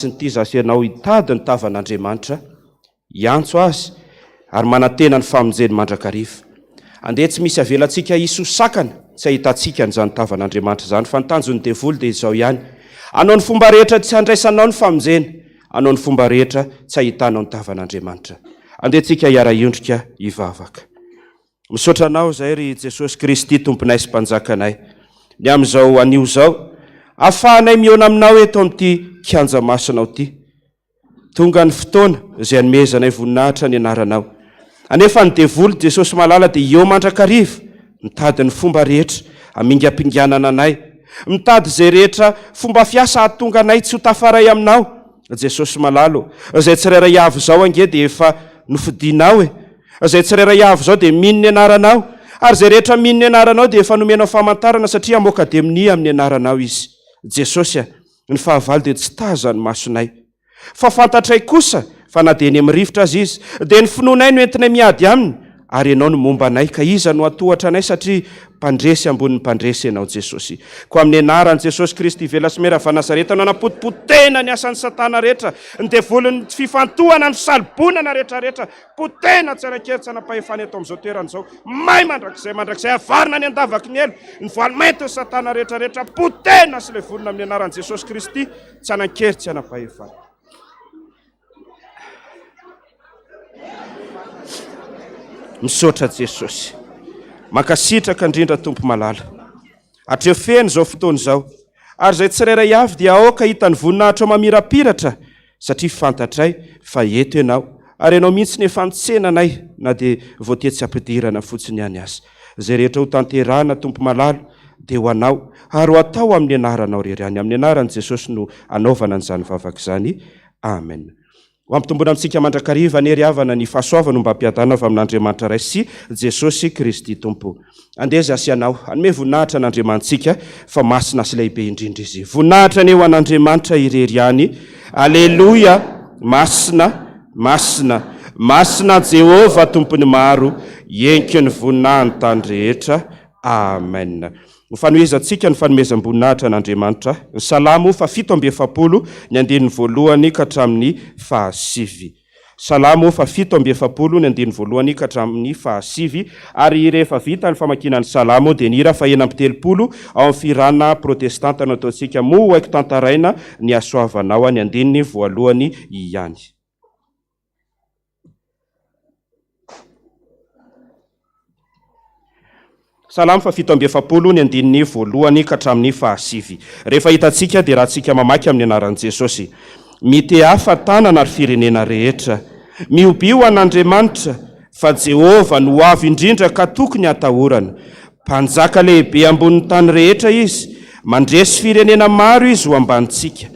Ty zasenao hitady ny tavan'Andriamanitra iantso azy ary manantena ny famonjeny mandrakariva. Andeha tsy misy avelantsika isosakana tsy ahitantsika n'izany tavan'Andriamanitra zany fa ny tanjony devoly dia izao ihany. Anao ny fomba rehetra tsy handraisanao ny famonjeny, anao ny fomba rehetra tsy ahitanao ny tavan'Andriamanitra. Andehantsika hiara-iondrika hivavaka. Misaotra anao izay ry Jesosy Kristy tomponay sy mpanjakanay. Ny amin'izao anio izao ahafahanay miona aminao eto amin'ity kianja masinao ity. Tonga ny fotoana izay anomezanay voninahitra ny anaranao. Anefa ny devoly Jesosy malala dia eo mandrakariva, mitady ny fomba rehetra hamingampinganana anay, mitady izay rehetra fomba fiasa hahatonga anay tsy ho tafaray aminao. Jesosy malalo, izay tsirairay avy izao ange dia efa nofidinao izay tsirairay avy izao dia mino ny anaranao, ary izay rehetra mino ny anaranao dia efa nomenao famantarana satria hamoaka demoni amin'ny anaranao izy. Jesosy, ny fahavalo dia tsy taza ny masonay, fa fantatray kosa fa na dia eny amin'ny rivotra azy izy dia ny finoanay no entinay miady aminy, ary ianao no momba anay ka iza no atohatra anay satria mpandresy ambonin'ny mpandresy ianao Jesosy. Ko amin'ny anaran'i Jesosy Kristy ivela sy mera va Nazareta no anapotipotena ny asan'ny Satana rehetra, ny devoliny fifantohana ny fisalibonana rehetrarehetra, potena tsarakery tsy hanapahefana eto amin'izao toeran'izao. May mandrakizay avarina ny andavaky ny elo, ny voalomainty ny Satana rehetrarehetra, potena sy le volona amin'ny anaran'i Jesosy Kristy tsy hanan-kery tsy hanapahefana. Misaotra Jesosy, mankasitraka indrindra tompo malala, atreo feny izao fotoana izao, ary izay tsirairay avy dia aoka hitany voninahitra mamirapiratra, satria fantatray fa eto ianao, ary ianao mihitsy ny efa nitsenanay na dia voatetsy ampidirana fotsiny ihany azy. Izay rehetra ho tanterana tompo malala dia ho anao, ary ho atao amin'ny anaranao rerany. Amin'ny anaran'i Jesosy no anaovana an'izany vavaka izany. Amen. Ho ampitombona amintsika mandrakariva nery havana ny fahasoavana mba hampiadana avy amin'Andriamanitra ray sy Jesosy Kristy tompo. Andeha zasy anao, hanome voninahitra an'Andriamantsika fa masina sy lehibe indrindra izy. Voninahitra ny eo an'Andriamanitra irery ihany. Aleluia, masina, masina, masina Jehova tompony maro, enky ny voninahiny tany rehetra. Amen. Mifanohizantsika ny fanomezam-boninahitra an'Andriamanitra. Ny Salamo 7:7 ny andininy voalohany ka hatramin'ny 7. Salamo 7:7 ny andininy voalohany ka hatramin'ny 7. Ary rehefa vita ny famakinan'ny Salamo dia nira 9:30 ao amin'ny firana protestanta no ataontsika moa haiko tantaraina ny asoavanao ny andininy voalohany ihany. Salamo 7:7 ny andininy voalohany ka hatramin'ny 7. Rehefa hitantsika dia rahantsika mamaky amin'ny anaran'i Jesosy. Mite hafatana ary firenena rehetra, miobio an'Andriamanitra, fa Jehova no avy indrindra ka tokony hatahorana. Mpanjaka lehibe ambonin'ny tany rehetra izy, mandresy firenena maro izy ho ambanintsika,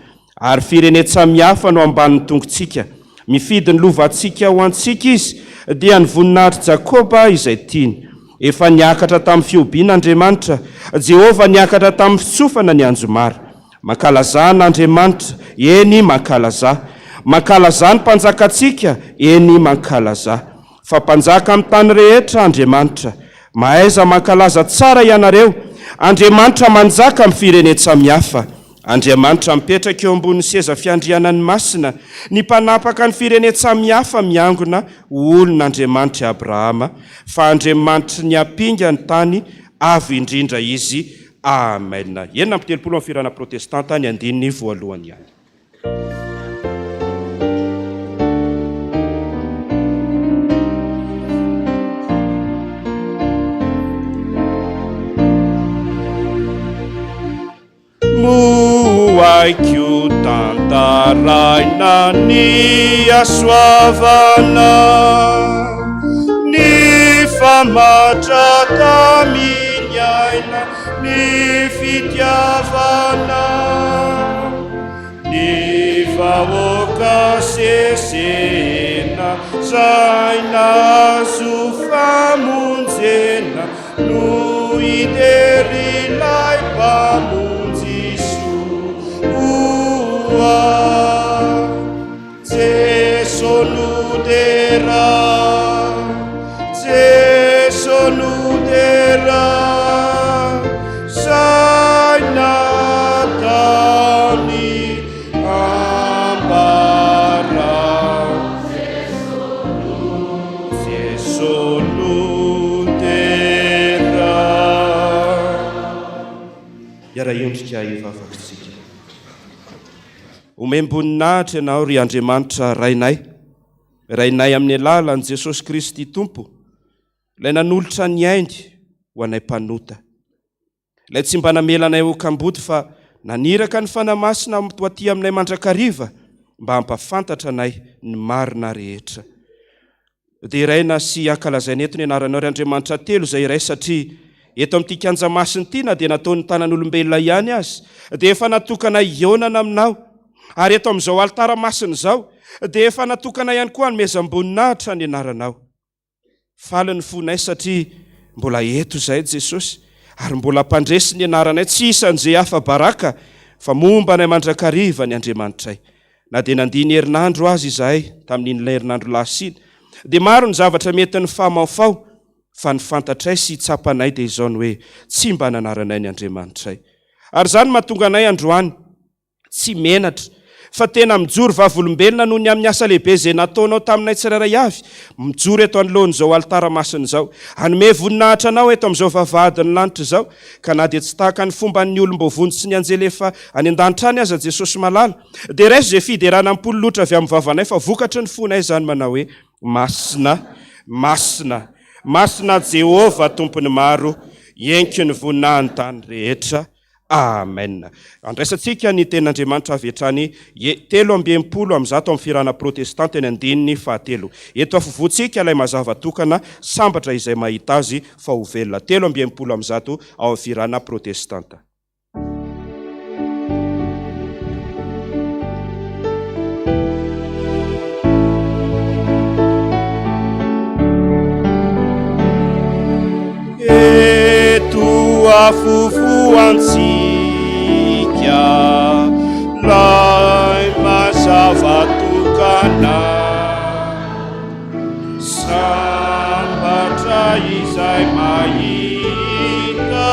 ary firenena samihafa no ambanin'ny tongontsika. Mifidy ny lovantsika ho antsika izy, dia ny voninahitry Jakoba izay tiany. Efa niakatra tamin'ny fiobian'Andriamanitra, Jehova niakatra tamin'ny fitsofana ny anjomara. Mankalaza n'Andriamanitra, eny mankalaza. Mankalaza ny mpanjakantsika, eny mankalaza. Fa mpanjaka amin'ny tany rehetra Andriamanitra, mahaiza mankalaza tsara ianareo. Andriamanitra manjaka amin'ny firenena samihafa. Andriamanitra mipetraka eo ambonin'ny seza fiandrianany masina, ny mpanapaka ny firenena samihafa miangona olon'Andriamanitra Abrahama, fa Andriamanitra ny ampinga ny tany avy indrindra izy. Amen. Enina amby 30 amin'ny firana protestanta ny andininy voalohany ihany. Muaikyu tantaraina ny asoavana, ny famatra taminy aina, ny fitiavana, ny vahoaka sesena, zay nazo famonjena, no iderilay mpamonjy. Sonudera Sainatani Miara-iondrika ivavakintsika. Omemboninahitra ianao ry Andriamanitra rainay amin'ny alalan'i Jesosy Kristy Tompo, ilay nanolotra ny ainy ho anay mpanota. Ilay tsy mba namelanay okam-body fa naniraka ny fanamasina toaty aminay mandrakariva mba hampafantatra anay ny marina rehetra. Dia iraina sy ankalazaina eto ny anaranao ry Andriamanitra telo izay iray satria eto amin'ity kianja masiny ity na dia nataon'ny tanan'olombelona ihany azy, dia efa natokana ionana aminao, ary eto amin'izao alitara masiny izao dia efa natokana ihany koa nomezam-boninahitra ny anaranao. Faly ny fonay satria mbola eto izay Jesosy, ary mbola mpandresy ny anaranay tsy isan'izay hafa baraka fa momba nay mandrakariva ny Andriamanitray. Na dia nandiny herinandro azy izahay tamin'in'ilay herinandro lasiny, dia maro ny zavatra mety ny famaofao, fa ny fantatray sy tsapanay dia izao ny hoe tsy mba nanaranay ny Andriamanitray. Ary izany mahatonga anay androany tsy menatra, fa tena mijoro vavolombelona noho ny amin'ny asa lehibe izay nataonao taminay tsirairay avy, mijoro eto anoloan'izao alitara masina izao, hanome voninahitra anao eto amin'izao vavahadin'ny lanitra izao, ka na dia tsy tahaka ny fomba ny olom-bovony sy ny anjelefa any an-danitra any aza Jesosy malala, dia raiso izay fiderana am-pololotra avy amin'ny vavanay fa vokatry ny fonay izany manao hoe masina, masina, masina Jehova tompony maro, ienky ny voninahiny tany rehetra. Amen. Andraisantsika ny tenin'Andriamanitra avy hatrany 3:30 amin'ny firana protestanta eny andininy 7. Eto afovoantsika ilay mazava tokana sambatra izay mahita azy fa ho velona. 3:30 amin'ny ao amin'ny firana protestanta. Afofoantsika lay mazava tokana sambatra izay mahita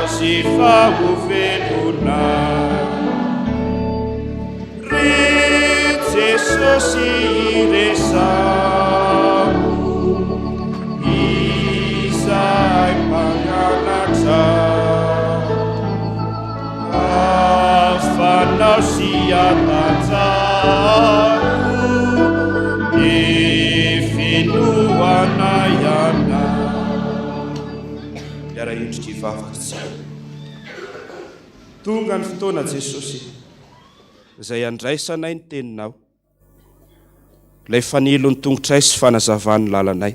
azy fa ho velona ry Jesosy iresao izay mananatra afanao sy atanjao ny finoana ihana. Miara-indrika ivavakintsika. Tonga ny fotoana Jesosy izay andraisanay ny teninao, ilay fanilony tongotray sy fanazavany lalanay.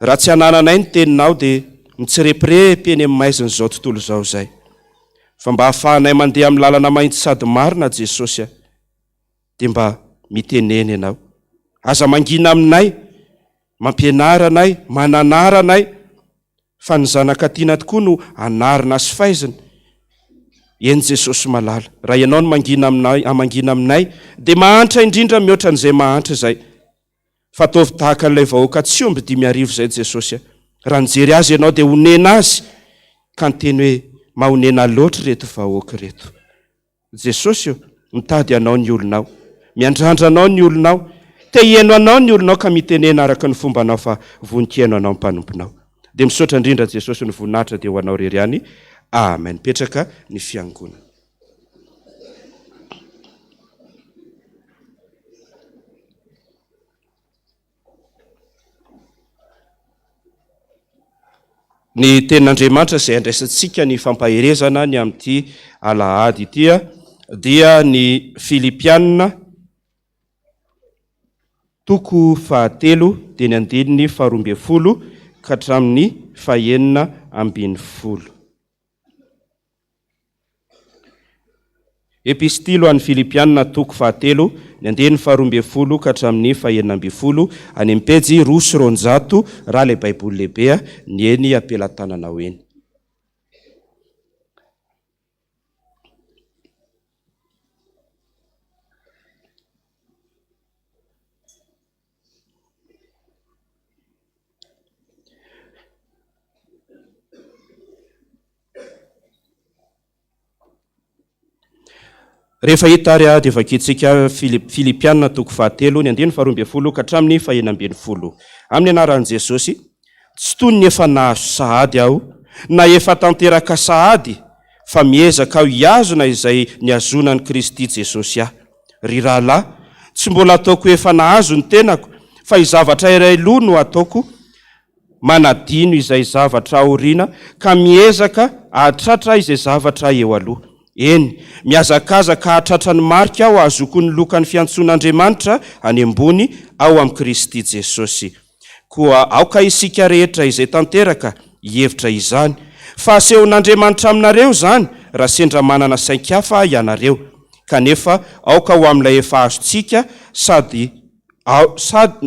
Raha tsy hanananay ny teninao dia mitsirepirepy eny amin'ny maizina izao tontolo izao izay. Fa mba hahafahanay mandeha amin'ny lalana mainty sady marina Jesosy, dia mba miteneny ianao. Aza mangina aminay, mampianara anay, mananara anay, fa ny zanakatiana tokoa no anarina sy faizina. Eny Jesosy malala. Raha ianao no mangina aminay, dia mahantra indrindra mihoatra an'izay mahantra izay. Fa tovy tahaka an'ilay vahoaka tsy omby 5,000 izay Jesosy. Raha nijery azy ianao dia honena azy, ka nyteny hoe mahonena loatra reto vahoaka reto. Jesosy mitady anao ny olonao, miandrandra anao ny olonao, te hiaino anao ny olonao ka mitenena araka ny fomba anao fa voninkaino anao mpanomponao. Dia misaotra indrindra Jesosy ny voninahitra dia ho anao rery ihany. Amen. Petraka ny fiangonana. Ny tenin'Andriamanitra izay andraisantsika ny fampaherezana ny amin'ity alahady ity dia ny Filipianina 3:7 dia ny andininy 12 ka hatramin'ny 9:10. Epistilo an'ny Filipianina 3:7 ny andininy 12 ka hatramin'ny 9:10 any amin'ny pejy 200 raha ilay baiboly lehibe ny eny ampelantananao eny. Rehefa hita ary dia vakintsika Filipianina 3:7 ny andininy 12 ka hatramin'ny 9:10. Amin'ny anaran'i Jesosy, tsy toy ny efa nahazo sahady aho na efa tanteraka sahady fa miezaka ao hiazona izay niazonany Kristy Jesosy aho. Ry rahalahy, tsy mbola ataoko efa nahazo ny tenako, fa izavatra iray loha no ataoko, manadino izay zavatra aoriana ka miezaka ahatratra izay zavatra eo aloha. Eny, miazakazaka ahatratra ny marika aho azoko ny lokany fiantson'Andriamanitra any ambony ao amin'ny Kristy Jesosy. Koa aoka isika rehetra izay tanteraka hihevitra izany. Fahasehon'Andriamanitra aminareo zany raha sendra manana sainkafa ianareo. Kanefa aoka ho amin'ilay efa azontsika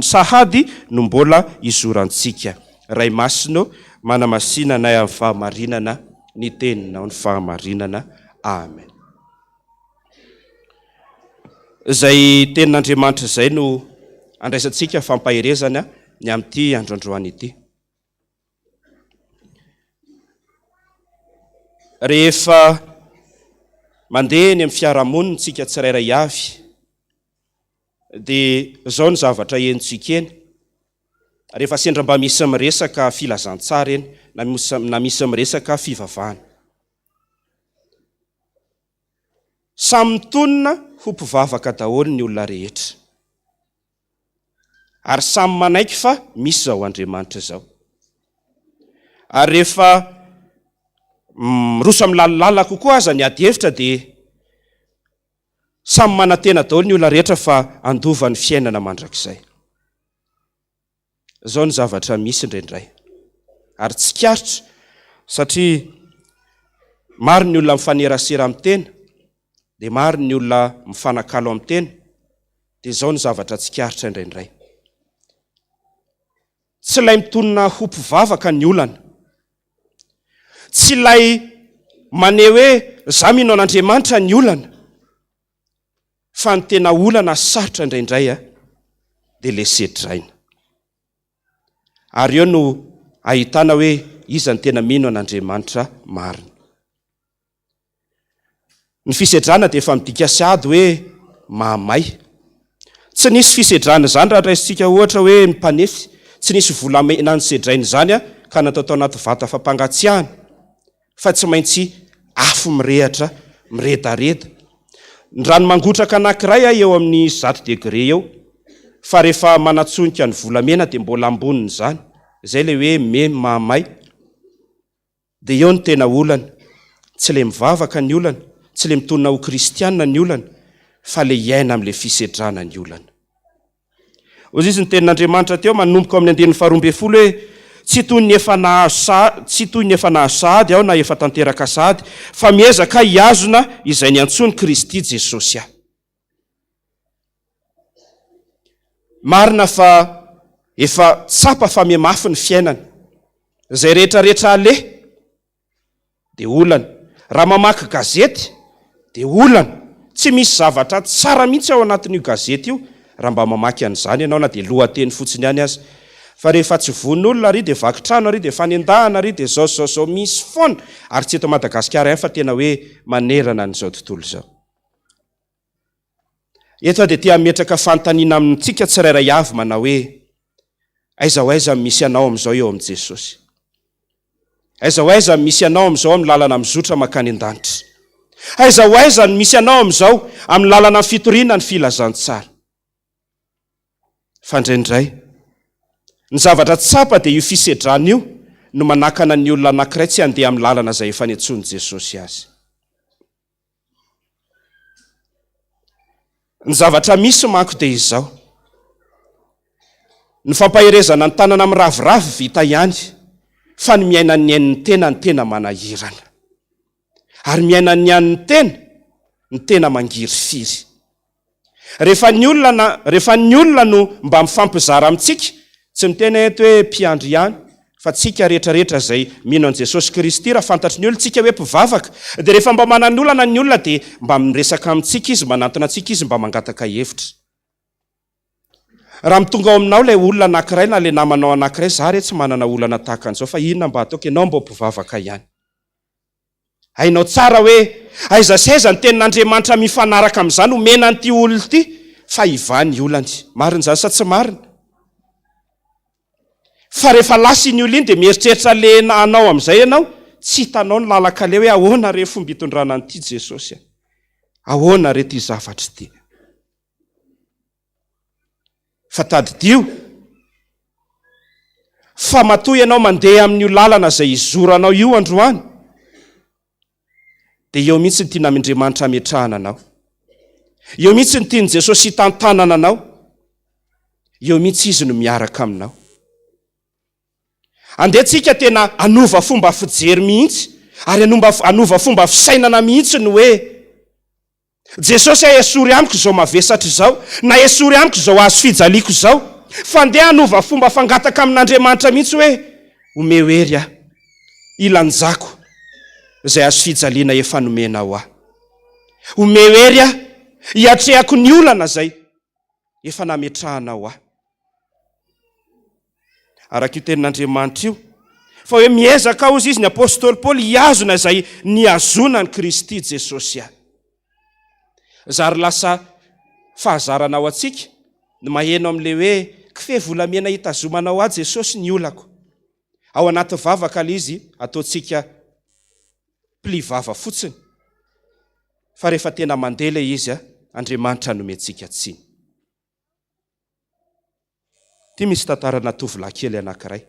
sahady no mbola izorantsika. Ray Masino, manamasinanay amin'ny fahamarinana, ny teninao ny fahamarinana. Amen. Zay tenin'Andriamanitra zay no andraisantsika fampaherezana ny amin'ity androandroany ity. Rehefa mandeha eny amin'ny fiarahamonina tsika tsirairay avy, dia zao ny zavatra henontsika eny. Rehefa sendra mba misy miresaka filazantsara eny, na misy miresaka fivavahana. Samy mitonina ho mpivavaka daholo ny olona rehetra. Ary samy manaiky fa misy zao Andriamanitra zao. Ary rehefa miroso amin'ny lalala kokoa aza ny ady hevitra dia samy manantena daholo ny olona rehetra fa andova ny fiainana mandrakizay. Zao ny zavatra misy indraindray. Ary tsy karotra satria maro ny olona mifanerasera amin'ny tena, dia maro ny olona mifanakalo amin'ny tena, dia zao ny zavatra tsy karotra indraindray. Tsy ilay mitonina ho mpivavaka ny olana. Tsy ilay maneho hoe za mino an'Andriamanitra ny olana. Fa ny tena olana sarotra indraindray dia le sedraina. Ary eo no ahitana hoe iza ny tena mino an'Andriamanitra marina. Ny fisedrana dia efa midika sady hoe mahamay. Tsy nisy fisedrana zany raha raisitsika ohatra hoe ny mpanefy, tsy nisy volamena ny sedrainy zany ka natao tao anaty vata fampangatsiahana, fa tsy maintsy afo mirehatra, miredareda. Ny rano mangotraka anankiray eo amin'ny 100 degré eo, fa rehefa manatsonika ny volamena dia mbola amboniny zany. Zay le hoe mahamay. Dia eo ny tena olana. Tsy le mivavaka ny olana, tsy le mitonina ho kristianina ny olana, fa le iaina amin'le fisedrana ny olana. Ozy izy ny tenin'Andriamanitra teo manomboka amin'ny 2:12 hoe tsy toy ny efa nahazo sahady aho na efa tanteraka sahady, fa miezaka hiazona izay niantsony Kristy Jesosy aho. Marina fa efa tsapa fa mihamafy ny fiainana. Zay rehetrarehetra aleha dia olana. Raha mamaky gazety dia olana. Tsy misy zavatra tsara mihitsy ao anatin'io gazety io raha mba mamaky an'izany ianao na dia lohateny fotsiny ihany aza. Fa rehefa tsy von'olona ary dia vakitrano ary dia fanendahana ary dia zao misy foana. Ary tsy eto Madagasikara ihany fa tena hoe manerana an'izao tontolo izao. Eto dia tia metraka fanontaniana amintsika tsirairay avy manao hoe aiza ho aiza misy anao amin'izao eo amin'i Jesosy. Aiza ho aiza misy anao amin'izao amin'ny lalana mizotra makany an-danitra. Aiza ho aiza misy anao amin'izao amin'ny lalana fitoriana ny filazantsara. Fa indraindray ny zavatra tsapa dia io fisedrana io no manakana ny olona anankiray tsy handeha amin'ny lalana izay efa niantsony Jesosy azy. Ny zavatra misy manko dia izao. Ny fampaherezana ny tanana amin'ny ravoravo vita ihany, fa ny miaina ny ain'ny tena manahirana. Ary miaina ny ain'ny tena mangiry firy. Rehefa ny olona no mba mifampizara amintsika, tsy mitena eto hoe mpiandry ihany, fa tsika rehetrarehetra izay mino an'i Jesosy Kristy raha fantatry ny olona tsika hoe mpivavaka, dia rehefa mba manana olana ny olona dia mba miresaka amintsika izy, manantona antsika izy mba mangataka hevitra. Raha mitonga ao aminao ilay olona anankiray na ilay namanao anankiray, za re tsy manana olana tahaka an'izao, fa inona mba ataoko, ianao mba mpivavaka ihany. Hainao tsara hoe aiza saiza ny tenin'Andriamanitra mifanaraka amin'izany omena an'ity olona ity, fa ivany olany. Marina izany sa tsy marina? Fa rehefa lasa iny olona iny dia mieritreritra le anao amin'izay ianao, tsy hitanao ny lalaka le hoe ahoana re fomba hitondrana an'ity Jesosy, ahoana re ty zavatra ty. Fa tadidio, fa matoy ianao mandeha amin'io lalana izay izoranao io androany, dia eo mihitsy ny tian'Andriamanitra hametrahana anao. Eo mihitsy ny tiany Jesosy hitantanana anao. Eo mihitsy izy no miaraka aminao. Andehantsika tena anova fomba fijery mihitsy, ary anova fomba fisainana mihitsy no hoe Jesosy esory amiko izao mavesatra izao, na esory amiko izao azo fijaliako izao, fa andeha anova fomba fangataka amin'Andriamanitra mihitsy hoe ome hery aho, ilanjako izay azo fijaliana efa nomena ho aho. Ome hery aho, hiatrehako ny olana izay efa nametrahana ho aho. Araka io tenin'Andriamanitra io, fa hoe miezaka ozy izy ny apôstôly Paoly hiazona izay niazona ny Kristy Jesosy ahy. Zary lasa fahazarana ao antsika ny maheno amin'le hoe kfe volamena hitazomanao ahy Jesosy ny olako. Ao anaty vavaka le izy ataontsika mpivava fotsiny. Fa rehefa tena mandeha le izy, Andriamanitra nomentsika tsiny. Ty misy tantarana tovolahy kely anankiray.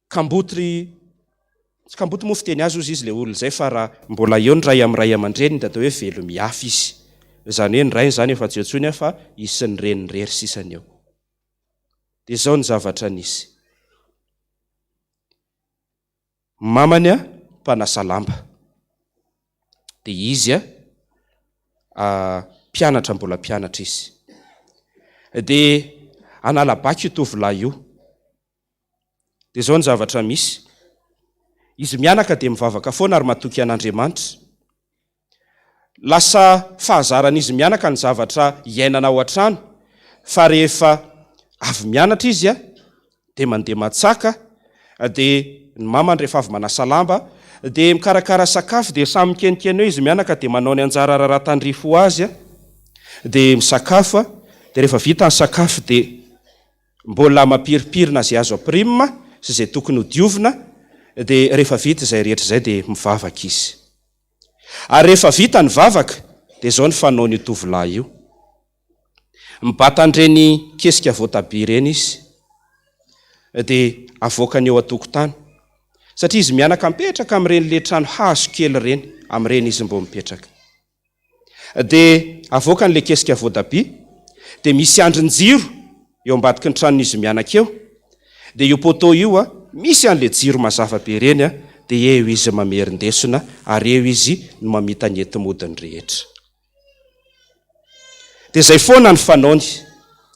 Kamboty mo fiteny azy ozy izy le olona zay, fa raha mbola eo ny ray amiray aman-dreny dia atao hoe velo miafy izy. Zany hoe ny ray zany efa tsy antsony fa isy ny reny rery sisany eo. Dia izao ny zavatra nisy. Mamany mpanasa lamba. Dia izy mpianatra, mbola mpianatra izy. Dia analabaka io tovolahy io. Dia izao ny zavatra misy. Izy mianaka dia mivavaka foana ary matoky an'Andriamanitra. Lasa fahazaran'izy mianaka ny zavatra iainana ao an-trano, fa rehefa avy mianatra izy dia mandeha matsaka, dia ny mamany rehefa avy manasa lamba, dia mikarakara sakafo, dia samy mikenikeny eo izy mianaka, dia manao ny anjara rahatandrifo ho azy, dia misakafo, dia rehefa vita ny sakafo dia mbola mampiripirina izay azo aprima sy izay tokony ho diovina, dia rehefa vita izay rehetra izay dia mivavaka izy. Ary rehefa vita ny vavaka dia izao ny fanaony tovolahy io. Mibata an'ireny kesika voatabia ireny izy, dia avoakany eo an-tokotany. Satria izy mianaka mipetraka amin'ireny le trano hazo kely ireny, amin'ireny izy mbo mipetraka. Dia avoakany le kesika voatabia, dia misy andrin-jiro eo ambadiky ny tranon'izy mianaka eo. Dia io poto io misy an'le jiro mazava be ireny, dia eo izy mamerindesona, ary eo izy no mamita ny enti-modiny rehetra. Dia izay foana ny fanaony,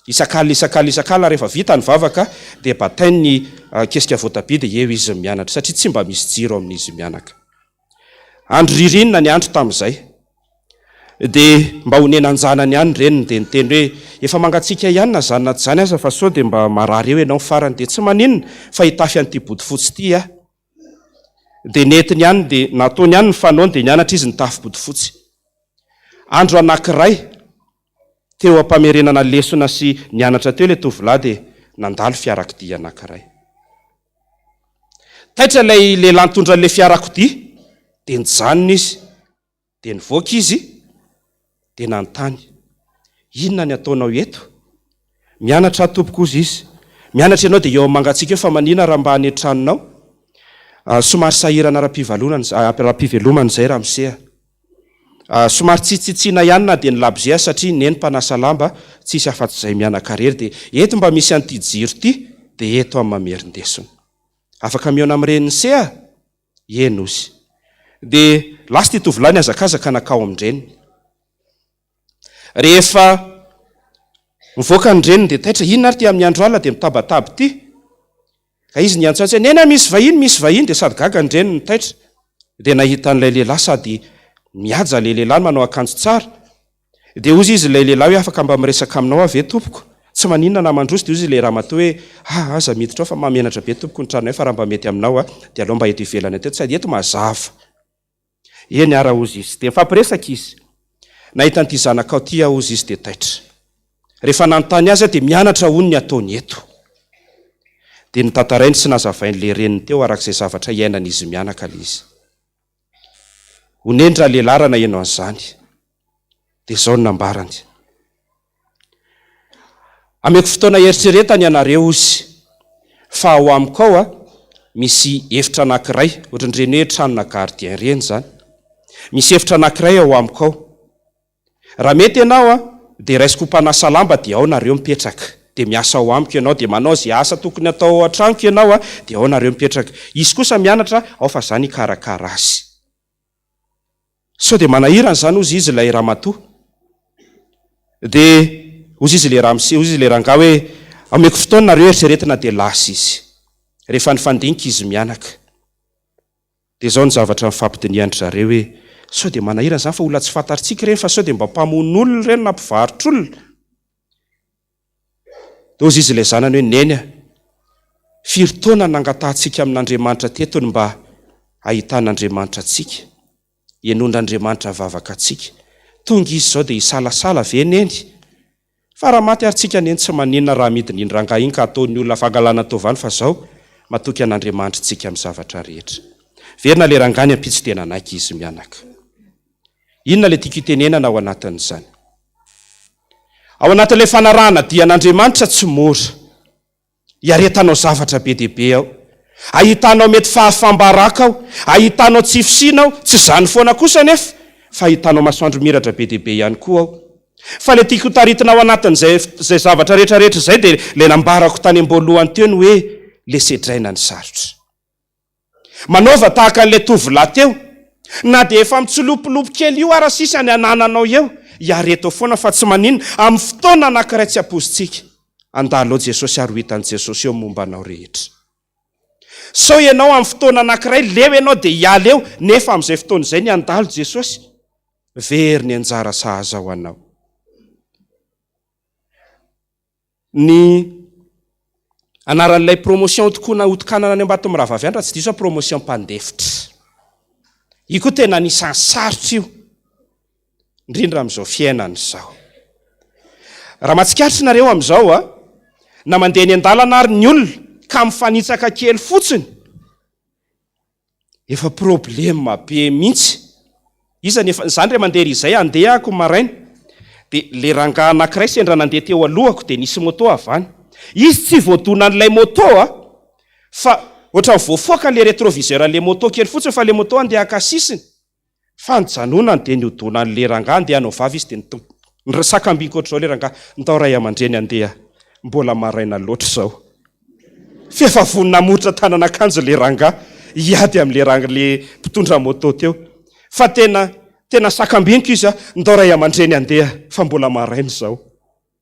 isakala rehefa vita ny vavaka, dia batainy ny kesika voatabia, dia eo izy mianatra, satria tsy mba misy jiro amin'izy mianaka. Andro ririnina ny andro tamin'izay, dia mba honenanjanany ihany reniny, dia niteny hoe efa mangatsiaka ihany na zanona tsy zany aza, fa sao dia mba marary eo ianao farany, dia tsy maninona fa hitafy an'ity body fotsy ity aho. Dia netiny ihany, dia nataony ihany ny fanaony, dia nianatra izy nitafy body fotsy. Andro anankiray teo ampamerenana lesona sy nianatra teo ilay tovolahy, dia nandalo fiarakodia anankiray. Taitra ilay lehilahy nitondra an'ilay fiarakodia, dia nijanona izy, dia nivoaka izy, dia nanontany, inona ny ataonao eto? Mianatra tompoko ozy izy. Mianatra ianao dia eo mangatsiaka eo, fa manina raha mba any an-tranonao? Somary sahirana raha-pivelomana izay raha miseha. Somary tsitsitsiana ihany na dia ny labozia, satria neny mpanasa lamba tsisy afa-tsy izay mianaka rery, dia eto mba misy an'ity jiro ity, dia eto amin'ny mamerindesona. Afaka miona amin'ireny seha? Eny ozy. Dia lasa ity tovolahy ny azakazaka nakao amin'ireny. Rehefa mivoaka ny reniny, dia taitra inona ary ty amin'ny andro alina, dia mitabataba ity. Ka izy niantsoantsy, nena misy vahiny, dia sady gaga ny reniny taitra. Dia nahita an'ilay lehilahy sady mihaja ilay lehilahy manao akanjo tsara. Dia ozy izy ilay lehilahy hoe afaka mba miresaka aminao ave tompoko. Tsy maninona na mandroso, dia ozy ilay raha matoa hoe aza miditra ao fa mamenatra be tompoko ny trano, fa raha mba mety aminao dia aleo mba eto ivelany teto, sady eto mazava. Eny ara ozy izy, dia mifampiresaka izy. Nahita an'ity zanakao ty ozy izy, dia taitra. Rehefa nanontany azy dia mianatra hono ny ataony eto. dia nitantarainy sy nazavain'le reniny teo arak'izay zavatra iainana izy mianaka le izy. Honendra lehilarana ianao an'izany, dia izao no nambarany. Ameko fotoana eritreretany ianareo izy, fa ao amiko ao misy efitra anankiray, ohatran'ireny hoe tranona gardien ireny zany. Misy efitra anankiray ao amiko ao. Raha mety ianao dia raisiko mpanasa lamba dia ao nareo mipetraka. Dia miasa ao amiko ianao, dia manao izay asa tokony atao ao an-tranoko ianao dia ao nareo mipetraka. Izy kosa mianatra ao fa zany hikarakara azy. Sao dia manahirana zany ozy izy ilay ramatoa. Dia ozy izy le rangahy hoe ameko fotoana nareo eritreretina dia lasa izy. Rehefa nifandinika izy mianaka. Dia izao ny zavatra mifampidinihanitra zareo hoe sao dia manahirana zany fa olona tsy fantaritsika ireny fa sao dia mba mpamono olona ireny na mpivarotra olona. Dia ozy izy ilay zanany hoe neny firy taona nangatantsika amin'Andriamanitra teto ny mba ahitan'Andriamanitra antsika, henon'Andriamanitra vavaka antsika. Tonga izy izao dia hisalasala ve neny? Fa raha maty aritsika neny tsy maninona raha midininy rangahy iny ka ataon'ny olona fangalana tovany fa izao matoky an'Andriamanitra tsika amin'ny zavatra rehetra. Verina le rangany ampitsy tena anaiky izy mianaka. Inona le tiako itenenana ao anatin'izany? Ao anatin'ilay fanarahana dia an'Andriamanitra tsy mora. Iaretanao zavatra be dia be ao. Ahitanao mety fahafambaraka ao. Ahitanao tsifosina ao. Tsy zany foana kosa nefa. Fa ahitanao masoandro miratra be dia be ihany koa ao. Fa le tiako taritina ao anatin'izay zavatra rehetrarehetra izay dia le nambarako tany am-boalohany teo ny hoe le sedraina ny sarotra. Manaova tahaka an'ilay tovolahy teo, na dia efa mitsolopolopo kely io ara sisa ny anananao eo, iareto foana fa tsy maninona amin'ny fotoana anankiray tsy ampozintsika. Andalo ao Jesosy ary ho hitan'i Jesosy eo momba anao rehetra. Sao ianao amin'ny fotoana anankiray leo ianao dia hiala eo, nefa amin'izay fotoana izay ny andalo Jesosy, very ny anjara sahaza ho anao. Ny anaran'ilay promotion hotokanana any Ambatomiravaviandra tsy diso promotion mpandefitra. Io koa tena anisan'ny sarotra io, indrindra amin'izao fiainana izao. Raha mahatsikaritra nareo amin'izao na mandeha ny an-dalana ary ny olona ka mifanitsaka kely fotsiny, efa problema be mihitsy. Izany re mandeha izay andehako maraina, dia le rangahy anankiray sendra nandeha teo alohako dia nisy moto avany. Izy tsy voadona an'ilay moto fa ohatran'ny voafoaka le rétroviseur-n'ilay moto kely fotsiny fa le moto andeha akasisiny. Fa nijanonany dia nihodona an'le rangahy andeha hanao vavy izy dia nisakambiko ohatr'izao le rangahy, nitao ray aman-dreny andeha mbola maraina loatra izao. Fefa vonina motra tanan'akanjo le rangahy hiady amin'le mpitondra moto teo. Fa tena sakambiniko izy nitao ray aman-dreny andeha fa mbola maraina izao.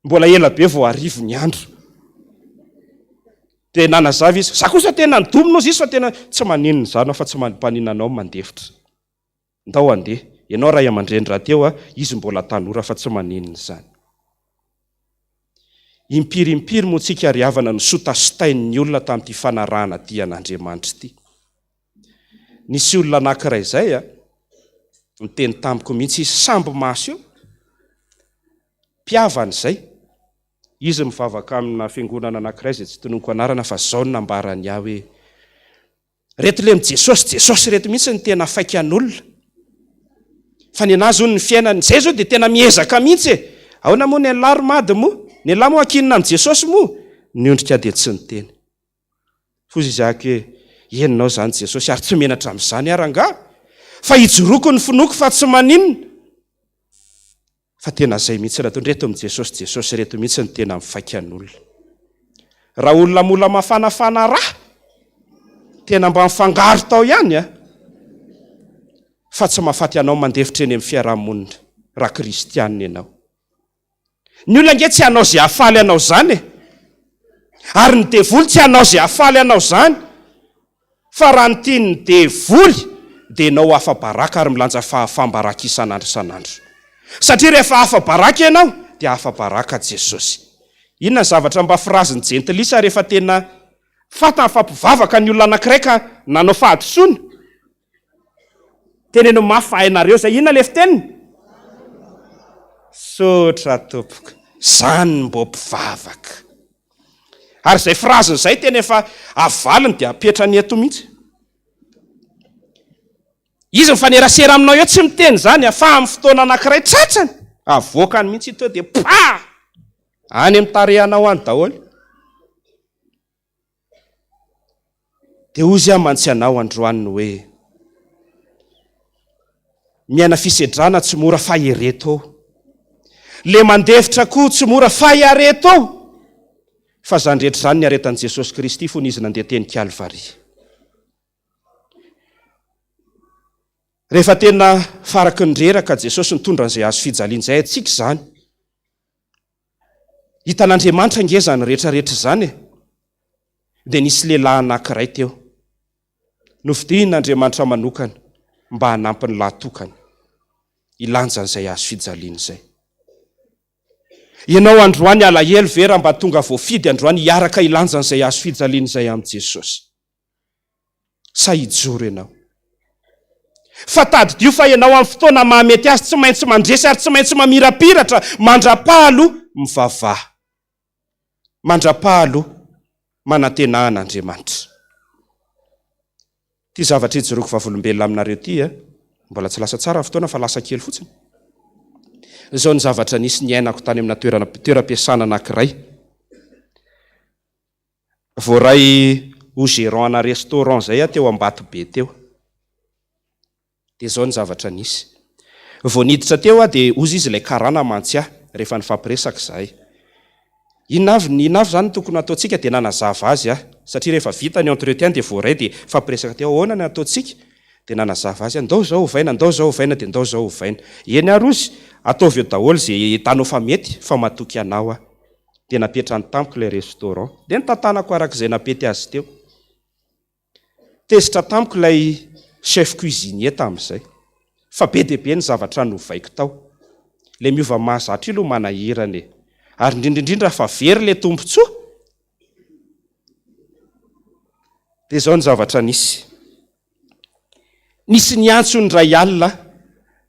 Mbola ela be vao arivo ny andro. Dia nanazava izy, za kosa tena nidomina ozy izy fa tena tsy maninona izany fa tsy mampaninanao mandefitra. Ndao andeha, ianao ray aman-dreny raha teo izy mbola tanora fa tsy maninona izany. Impirimpiry moa tsika riavana ny sotasotain'ny olona tamin'ity fanarahana ty an'Andriamanitra ity. Nisy olona anankiray izay niteny tamiko mihitsy izy, samby maso io, mpiavana izay. Izy mivavaka amina fiangonana anankiray izay tsy tononoko anarana fa izao no nambarany ahy hoe reto le amin'i Jesosy reto mihitsy ny tena faika an'olona. Fa ny anazy hono ny fiainany izay zao dia tena miezaka mihitsy. Ahoana moa ny alaromady moa? Ny lahy moa ankinina amin'i Jesosy moa? Niondrika dia tsy niteny. Fozy izaka hoe enonao zany Jesosy ary tsy menatra amin'izany arangaha. Fa hijoroko ny finoko fa tsy maninona. Fa tena izay mihitsy raha toy reto amin'i Jesosy reto mihitsy ny tena mifaika an'olona. Raha olona mola mafanafana raha, tena mba mifangaro tao ihany fa tsy mahafaty anao mandefitra eny amin'ny fiarahamonina raha kristianina ianao. Ny olona nge tsy hanao izay hafaly anao izany ary ny devoly tsy hanao izay hafaly anao izany, fa raha ny tiany devoly dia ianao afa-baraka ary milanja fahafambaraka isan'andro isan'andro. Satria rehefa afa-baraka ianao dia afa-baraka Jesosy. Inona ny zavatra mba firaziny jentilisa rehefa tena fatany fampivavaka ny olona anankiray ka nanao fahadisoana? Teneno mafy hainareo izay, inona le fiteniny? Sotra tompoko, zany mbo mpivavaka. Ary izay fraziny izay tena efa avaliny dia apetrany eto mihitsy. Izy mifanerasera aminao eo tsy miteny zany fa amin'ny fotoana anankiray tratrany avoakany mihitsy ito dia pa any amin'ny tarehanao any daholo. Dia ozy aho mantsy anao androaniny hoe miaina fisedrana tsy mora fa ireto ao. Le mandevitra koa tsy mora fa iareto ao. Fa zany rehetra zany ny aretan'i Jesosy Kristy fony izy nandeha teny Kalvari. Rehefa tena faraky ny reraka Jesosy nitondra an'izay azo fijaliana izay antsika zany. Hitan'Andriamanitra nge zany rehetrarehetra zany dia nisy lehilahy anankiray teo. Novidian'Andriamanitra manokana mba hanampy ny lahatokany ilanja an'izay azo fijaliana izay. Ianao androany alahelo vera mba tonga voafidy androany hiaraka ilanja an'izay azo fijaliana izay amin'i Jesosy. Sa hijoro ianao. Fa tadidio fa ianao amin'ny fotoana mahamety azy tsy maintsy mandresy ary tsy maintsy mamirapiratra, mandra-pahalo mivavaha. Mandra-pahalo manantenan'Andriamanitra. Ty zavatra ijoroako vavolombelona aminareo ty mbola tsy lasa tsara fotoana fa lasa kely fotsiny. Izao ny zavatra nisy ny ainako tany amina toeram-piasana anankiray. Voaray ho gérant-na restaurant zay teo Ambatobe teo. Dia izao ny zavatra nisy. Vao niditra teo dia ozy izy ilay karana mantsy rehefa nifampiresaka zahay. Inona avy zany tokony ataontsika dia nanazava azy satria rehefa vita ny entretien dia voaray dia fampiresaka teo ahoana ny ataontsika dia nanazava azy ndao zao ovaina, ndao zao ovaina dia ndao zao ovaina. Eny ary ozy ataovy eo daholo izay tanao fa mety fa matoky anao dia napetrany tampoka ilay restaurant dia nitantanako arak'izay napety azy teo. Tezitra tampoka ilay chef cuisinier tamin'izay fa be dia be ny zavatra novaiko tao. Ilay miova mahazatra ilo manahirany ary indrindrindrindra fa very le tombotsoa. Dia izao ny zavatra nisy. Nisy niantso ny ray alina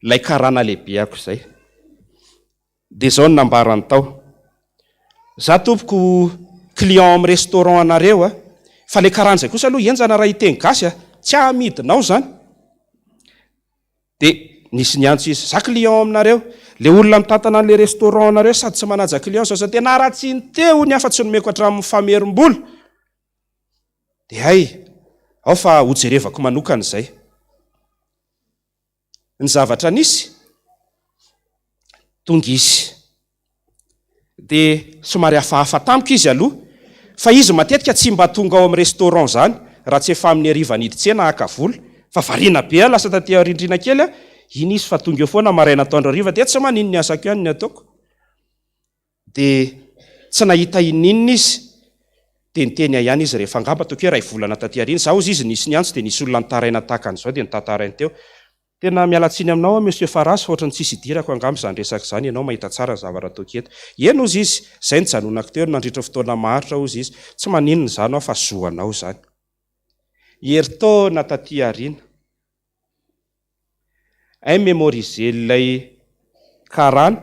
ilay karana lehibeako izay. Dia izao ny nambarany tao. Za tompoko client amin'ny restaurant anareo fa ilay karana izay kosa aloha enjana raha hiteny gasy tsy hamidinao zany. Dia nisy niantso izy, za client aminareo, le olona mitantana an'ilay restaurant anareo sady tsy manaja client sasa tena ratsy ny teo ny afa-tsy nomeko hatramin'ny famerim-bola. Dia hay, ao fa hojerevako manokana izay. Ny zavatra nisy, tonga izy. Dia somary hafahafa tampoka izy aloha, fa izy matetika tsy mba tonga ao amin'ny restaurant zany, raha tsy efa amin'ny hariva niditsena haka vola, fa variana be lasa taty rindrina kely iny izy fa tonga eo foana maraina taondro hariva dia tsy manino ny asako ihany ny ataoko. Dia tsy nahita ininona izy dia niteny ihany izy rehefa angamba toke ray volana taty arina. Zaho izy nisy ny antso dia nisy olona nitaraina tahaka an'izao dia nitantarainy teo. Tena mialatsiny aminao monsieur Faras, ohatrany tsisy idirako angamba izany resaka izany, ianao mahita tsara zavatra ataoko eto. Eny ozy izy, izay ny janonako teo nandritra fotoana maharitra ozy izy, tsy maninona izany fa zoanao zany. Heritaona taty arina. Hay mémoriser ilay karana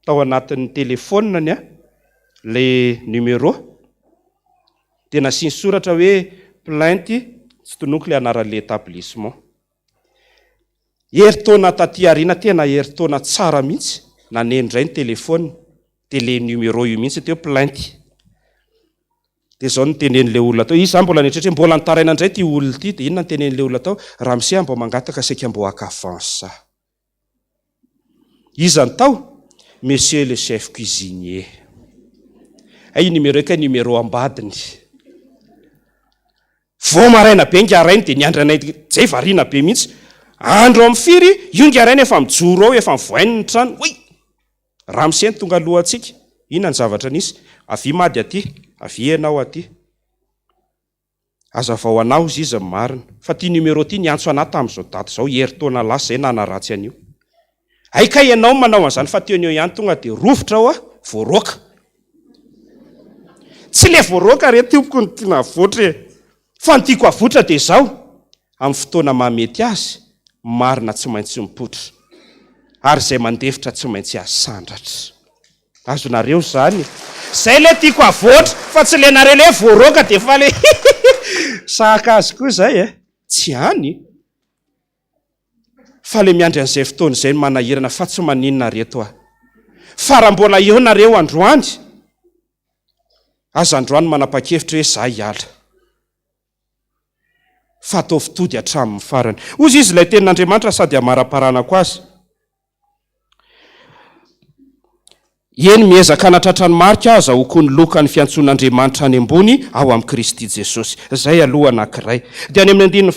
tao anatin'ny telefoniny ilay numéro dia nasiany soratra hoe plainte tsy tonoko ilay anaran'ilay établissement. Heritaona taty arina tena heritaona tsara mihitsy nanendray ny telefony dia ilay numéro io mihitsy teo plainte. Dia izao ny tenen'ilay olona tao. Izy mbola netrehitra mbola nitaraina indray ty olona ty dia inona ny tenen'ilay olona tao? Raha misy mbo mangataka saika mbo haka avance. Iza ny tao? Monsieur le chef cuisinier. Ay numéro ka numéro ambadiny. Vao maraina be ngarainy dia niandranay zay variana be mihitsy. Andro amin'ny firy, io ngarainy efa mijoro ao, efa mivoainy ny trano. Oy! Raha misy tonga alohantsika. Inona ny zavatra nisy? Avy mady aty, avy ianao aty. Aza vao anao izy marina. Fa ty numéro ty niantso anahy tamin'izao daty izao, heritaona lasa izay nanaratsy an'io. Hay ka ianao manao an'izany fa teo ihany tonga dia rofotra ao voaroaka. Tsy le voaroaka re tompoko ny tiana avoatra. Fa ny tiako avoatra dia izao. Amin'ny fotoana mahamety azy, marina tsy maintsy mipotra. Ary izay mandefitra tsy maintsy asandratra. azonareo zany zay le tiako avoatra fa tsy lenareo le voaroka de fa le sahaka azy koa zay tsy any fa le miandry an'izay fotoana izay no manahirana fa tsy maninona reto fa raha mbola eo nareo androany aza androany manapa-kevitra hoe za hiala fa atao fitody hatramin'ny farany ozy izy ilay tenin'Andriamanitra sady amara-paranako azy eny miezaka anatratra ny marika aza hokony loka ny fiantson'Andriamanitra any ambony ao amin'i Kristy Jesosy zay aloha anankiray dia any amin'ny andininy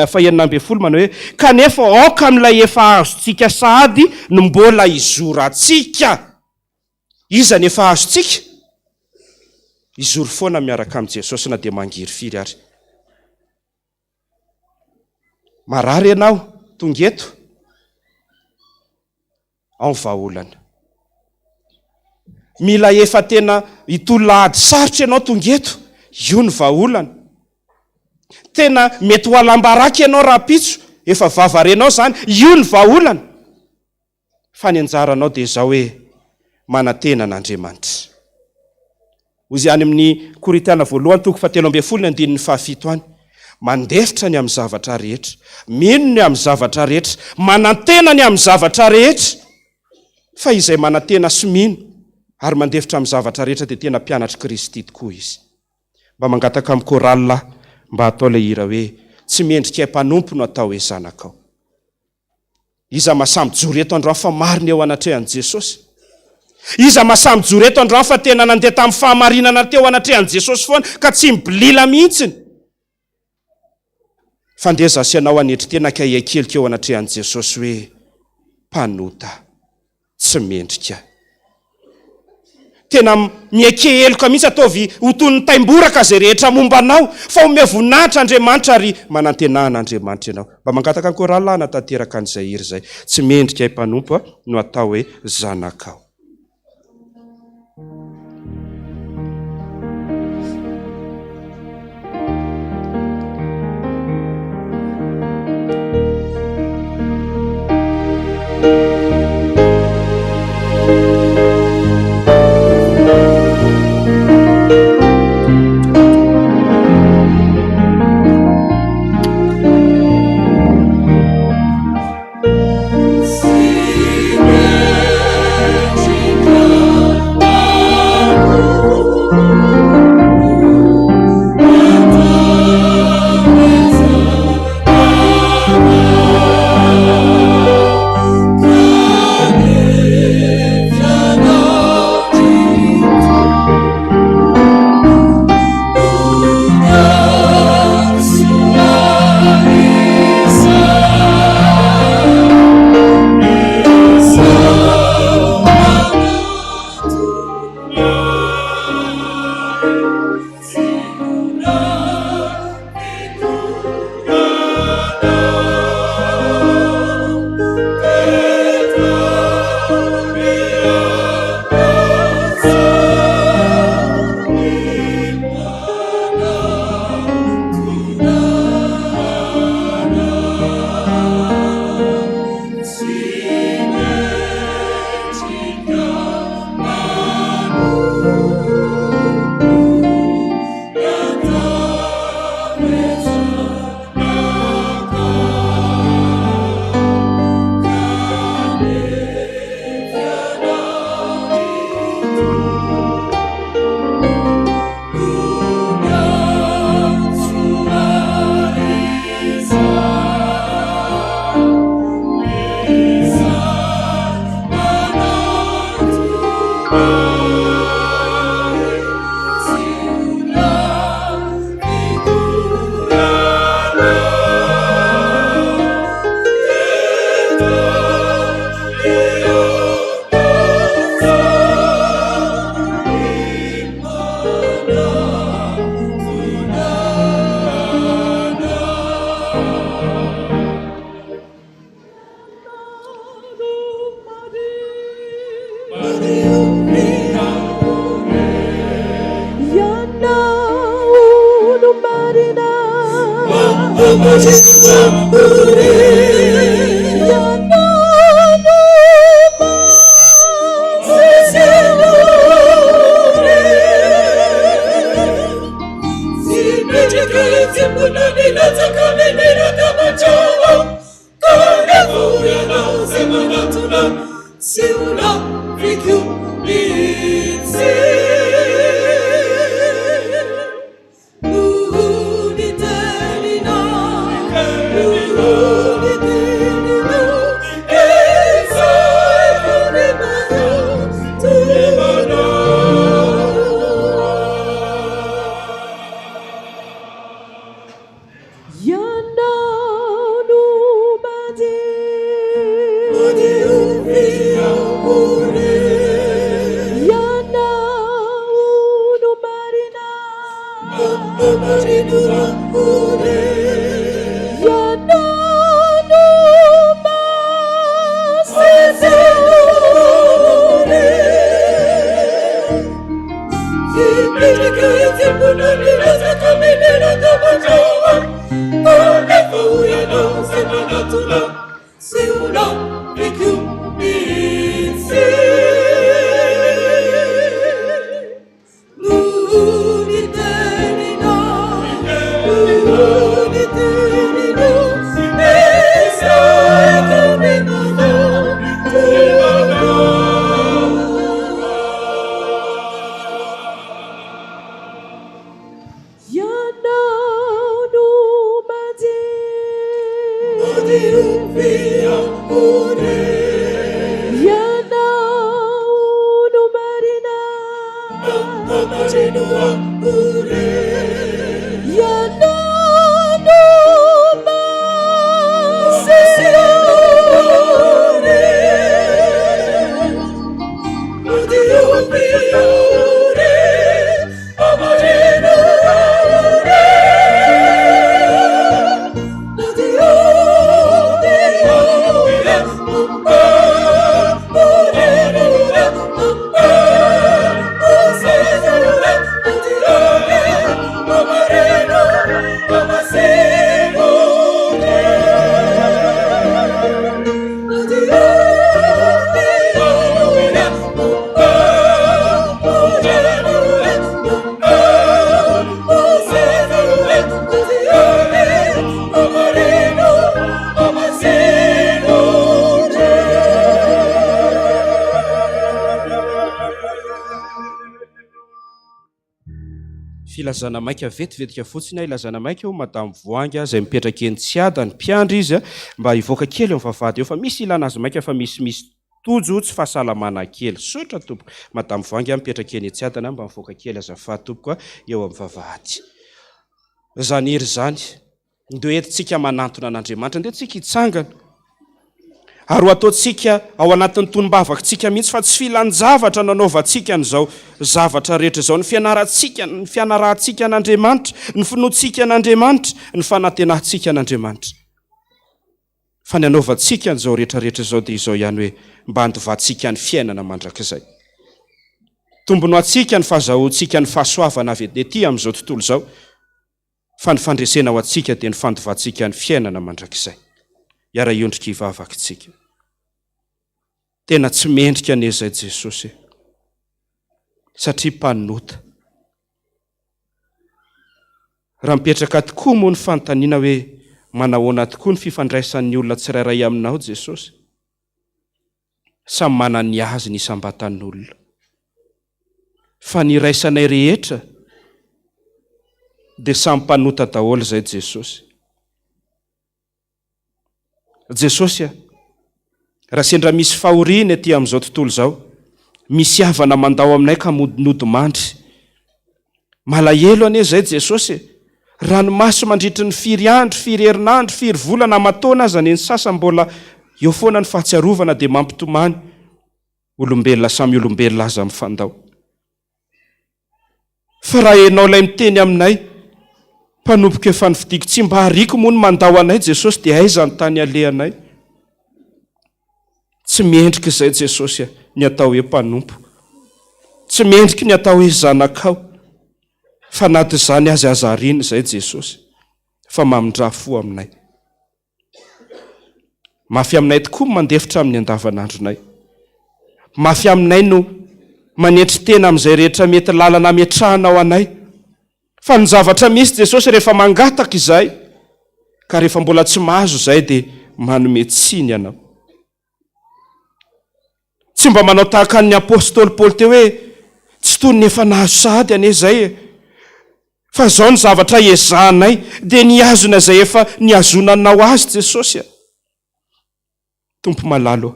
fahenina ambin'ny folo manao hoe kanefa aoka amin'ilay efa azontsika sahady no mbola izorantsika iza ny efa azontsika izory foana miaraka amin'i Jesosy na dia mangiry firy ary marary ianao tongeto ao ny vahaolana mila efa tena hitolahady sarotra ianao tongeto io ny vahaolana tena mety ho alambaraka ianao raha pitso efa vavarenao zany io ny vahaolana fa ny anjaranao dia izao hoe manantena an'Andriamanitra ozy any amin'ny Koritiana voalohany toko 7:17 any mandefitra ny amin'ny zavatra rehetra mino ny amin'ny zavatra rehetra manantena ny amin'ny zavatra rehetra fa izay manantena sy mino ary mandefitra amin'ny zavatra rehetra dia tena mpianatra Kristy tokoa izy mba mangataka amin'ny korala mba atao le hira hoe tsy mendrika mpanompo no atao hoe zanakao iza mahasamby joro eto androany fa marina eo anatrehan'i Jesosy iza mahasamby joro eto androany fa tena nandeha tamin'ny fahamarinana teo anatrehan'i Jesosy foana ka tsy mibolila mihitsiny fa ndeza asianao anetry tena ka iakelika eo anatrehan'i Jesosy hoe mpanota tsy mendrika tena miekeheloka mihitsy ataovy ho toy ny taimboraka zay rehetra mombanao fa ome voninahitra Andriamanitra ary manantenana Andriamanitra ianao mba mangataka ny korala hanatanteraka an'izay hiry zay tsy mendrika mpanompo no atao hoe zanakao Marina, Filazana maika vetivetika fotsiny ilazana maika eo madamo voanga izay mipetraka eny Tsiada ny mpiandry izy mba hivoaka kely eo mivavahady eo fa misy ilana azy maika fa misy tojo tsy fahasalamana kely sotra tompo madamo voanga mipetraka eny Tsiadana mba mivoaka kely azafady tompo eo amin'ny vavahady zany hery zany ndio entintsika manantona an'Andriamanitra ndio tsika hitsangana ary ho ataontsika ao anatin'ny tonombavakantsika mihitsy fa tsy filan-javatra nanaovantsika n'izao zavatra rehetra izao ny fianarantsika an'Andriamanitra ny finoantsika an'Andriamanitra ny fanantenantsika an'Andriamanitra fa ny anaovantsika n'izao rehetrarehetra izao dia izao ihany hoe mba handovatsika ny fiainana mandrakizay tombony ho antsika ny fahazahoantsika ny fahasoavana avy ety amin'izao tontolo izao fa ny fandresena ho antsika dia ny fandovatsika ny fiainana mandrakizay iara iondrika hivavakantsika tena tsy mendrika an'izay Jesosy satria mpanota raha mipetraka tokoa moa ny fanontaniana hoe manahoana tokoa ny fifandraisan'ny olona tsirairay aminao Jesosy samy manana ny azy ny isam-batan'olona fa ny iraisanay rehetra dia samy mpanota daholo izay Jesosy raha sendra misy fahoriana ety amin'izao tontolo izao misy havana mandao aminay ka modinodimandry malahelo anie izay Jesosy ranomaso mandritry ny 4 andro 4 herinandro 4 volana amatona aza ny sasany mbola eo foana ny fahatsiarovana dia mampitomany olombelona samy olombelona aza mifandao fa raha enao ilay miteny aminay mpanompoka efa nividiko tsy mba hariko moa ny mandao anay Jesosy dia aiza ny tany alehanay tsy miendrika izay Jesosy ny atao hoe mpanompo tsy miendrika ny atao hoe zanakao fa naty izany azy azariana izay Jesosy fa mamindra fo aminay mafy aminay tokoa mandefitra amin'ny andavanandronay mafy aminay no manentry tena amin'izay rehetra mety lalana metrahanao anay fa ny zavatra misy Jesosy rehefa mangataka izay ka rehefa mbola tsy mahazo izay dia manome tsiny ianao tsy mba manao tahaka ny apôstôly Paoly teo hoe tsy tony efa nahazo sahady ane zay fa zao ny zavatra ezahanay dia niazona zay efa niazonanao azy Jesosy. Tompo malalo,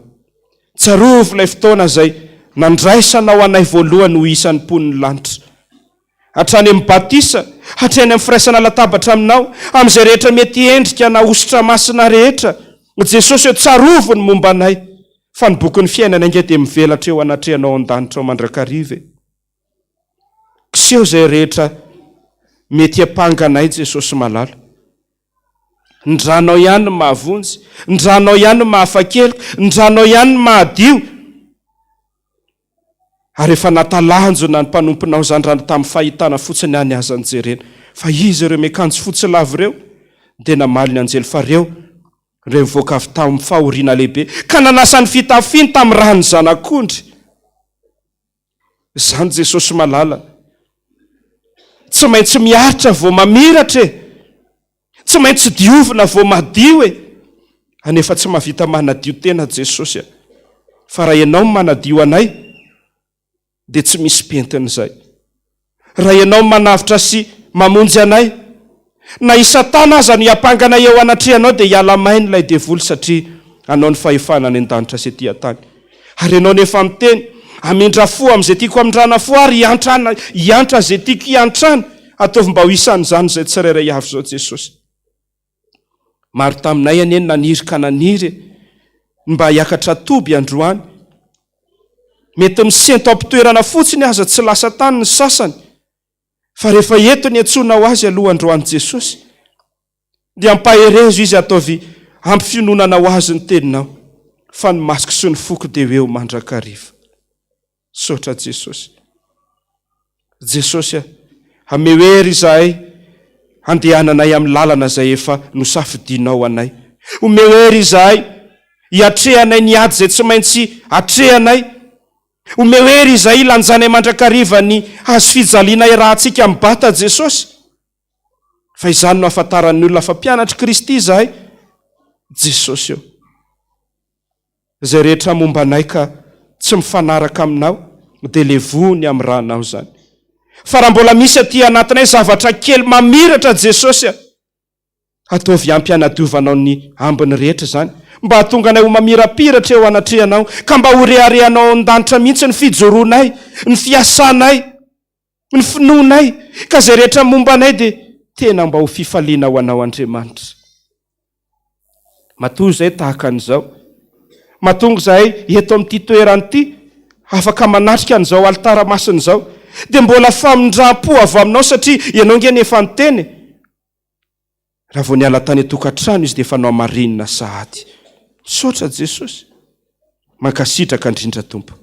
tsarovo ilay fotoana zay nandraisanao anay voalohany ho isan'ny mponiny lanitra, hatrany amin'ny batisa, hatrany amin'ny firaisana latabatra aminao, amin'izay rehetra mety endrika na ositra masina rehetra. Jesosy eo tsarovo ny momba anay, fa ny boky ny fiainana inge dia mivelatra eo anatrehanao an-danitra ao mandrakariva. Kiseho zay rehetra mety ampanganay Jesosy malala. Ndranao ihany ny mahavonjy, ndranao ihany ny mahafakely, ndranao ihany ny mahadio. Ary efa natalanjona ny mpanomponao zany rano tamin'ny fahitana fotsiny any azany jerena. Fa izy ireo miakanjo fotsy lavo ireo dia namaly ny anjely fareo ireo mivoaka avy tamin'ny fahoriana lehibe ka nanasany fitafiny tamin'ny rano zanak'ondry. Zany Jesosy malala, tsy maintsy miaritra vao mamiratra, tsy maintsy diovina vao madio anefa tsy mahavita manadio tena Jesosy. Fa raha ianao manadio anay dia tsy misy pentin'izay. Raha ianao manavitra sy mamonjy anay, na isatana aza ny ampangana eo anatrehanao dia hiala mainy ilay devoly satria anao ny fahefana any an-danitra sy etỳ tany. Ary ianao nefa miteny amindra fo amin'izay tiako amindrana fo ary hiantra zay tiako hiantrana, ataovy mba ho isan'izany zay tsirairay avy zao Jesosy. Maro taminay aneny naniry ka naniry mba hiakatra toby androany, mety misento ampitoerana fotsiny aza tsy lasa tany ny sasany, fa rehefa eto ny antsoina azy aloha androany Jesosy dia ampaherezo izy ataovy ampy finonana ho azy ny teninao, fa ny masoko sy ny foko dia eo mandrakariva. Sotra Jesosy. Jesosy, amehery izahay handehananay amin'ny lalana zay efa nosafidinao anay. Omehery izahay hiatrehanay niady zay tsy maintsy atrehanay. Omehery izahay lanjanay mandrakariva ny hazo fijaliana rahantsika amin'ny bata Jesosy. Fa izany no ahafantaran'ny olona fa mpianatry Kristy izahay Jesosy eo. Zay rehetra momba anay ka tsy mifanaraka aminao dia levony amin'ny ranao zany. Fa raha mbola misy aty anatinay zavatra kely mamiratra Jesosy, ataovy ampy hanadiovanao ny ambiny rehetra zany, mba hatonga anay ho mamirapiratra eo anatrehanao, ka mba ho reharehanao an-danitra mihitsy ny fijoroanay, ny fiasanay, ny finoanay, ka zay rehetra momba anay dia tena mba ho fifaliana ho anao Andriamanitra. Matoa zay tahaka an'izao, matonga zahay eto amin'ity toerana ity afaka manatrika an'izao alitara masina izao, dia mbola famindram-po avy aminao satria ianao nge nefa niteny. Raha vao niala tany tokantrano izy dia efa nao marinina sahady. Sotra Jesosy. Mankasitraka indrindra Tompo.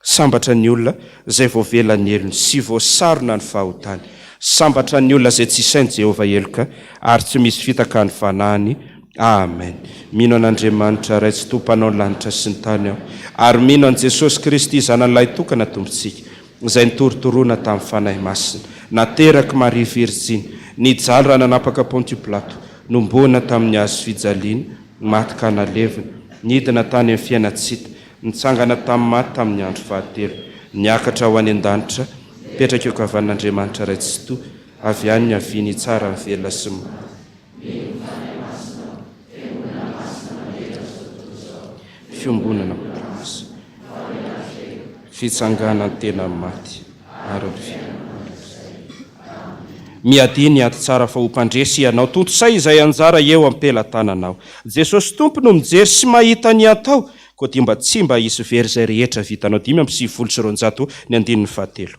Sambatra ny olona zay voavelany elony sy voasarona ny fahotany. Sambatra ny olona zay tsy isainy Jehova eloka ary tsy misy fitaka ny fanahiny. Amen. Mino an'Andriamanitra ray tsy tompanao ny lanitra sy ny tany ao, ary mino an' Jesosy Kristy zanan'ilay tokana tompontsika izay nitorotoroana tamin'ny fanahy masina, nateraky Maria Virginy, nijaly raha nanapaka Ponty Pilato, nombona tamin'ny hazo fijaliana, maty ka nalevina, nidina tany amin'ny fiainatsita, nitsangana tamin'ny maty tamin'ny andro fahatelo, niakatra ho any an-danitra, petraka eo kavan'Andriamanitra ray tsy toa, avy any ny aviany tsara ny velona sy fiombonana masina, fitsangana tena maty ary miadiny aty tsara fa ho mpandresy ianao, tontosay izay anjara eo ampelatananao. Jesosy Tompo no mijery sy mahita ny atao, koa dia mba tsy mba hisy very izay rehetra vitanao. 5:9 ny andininy fahatelo.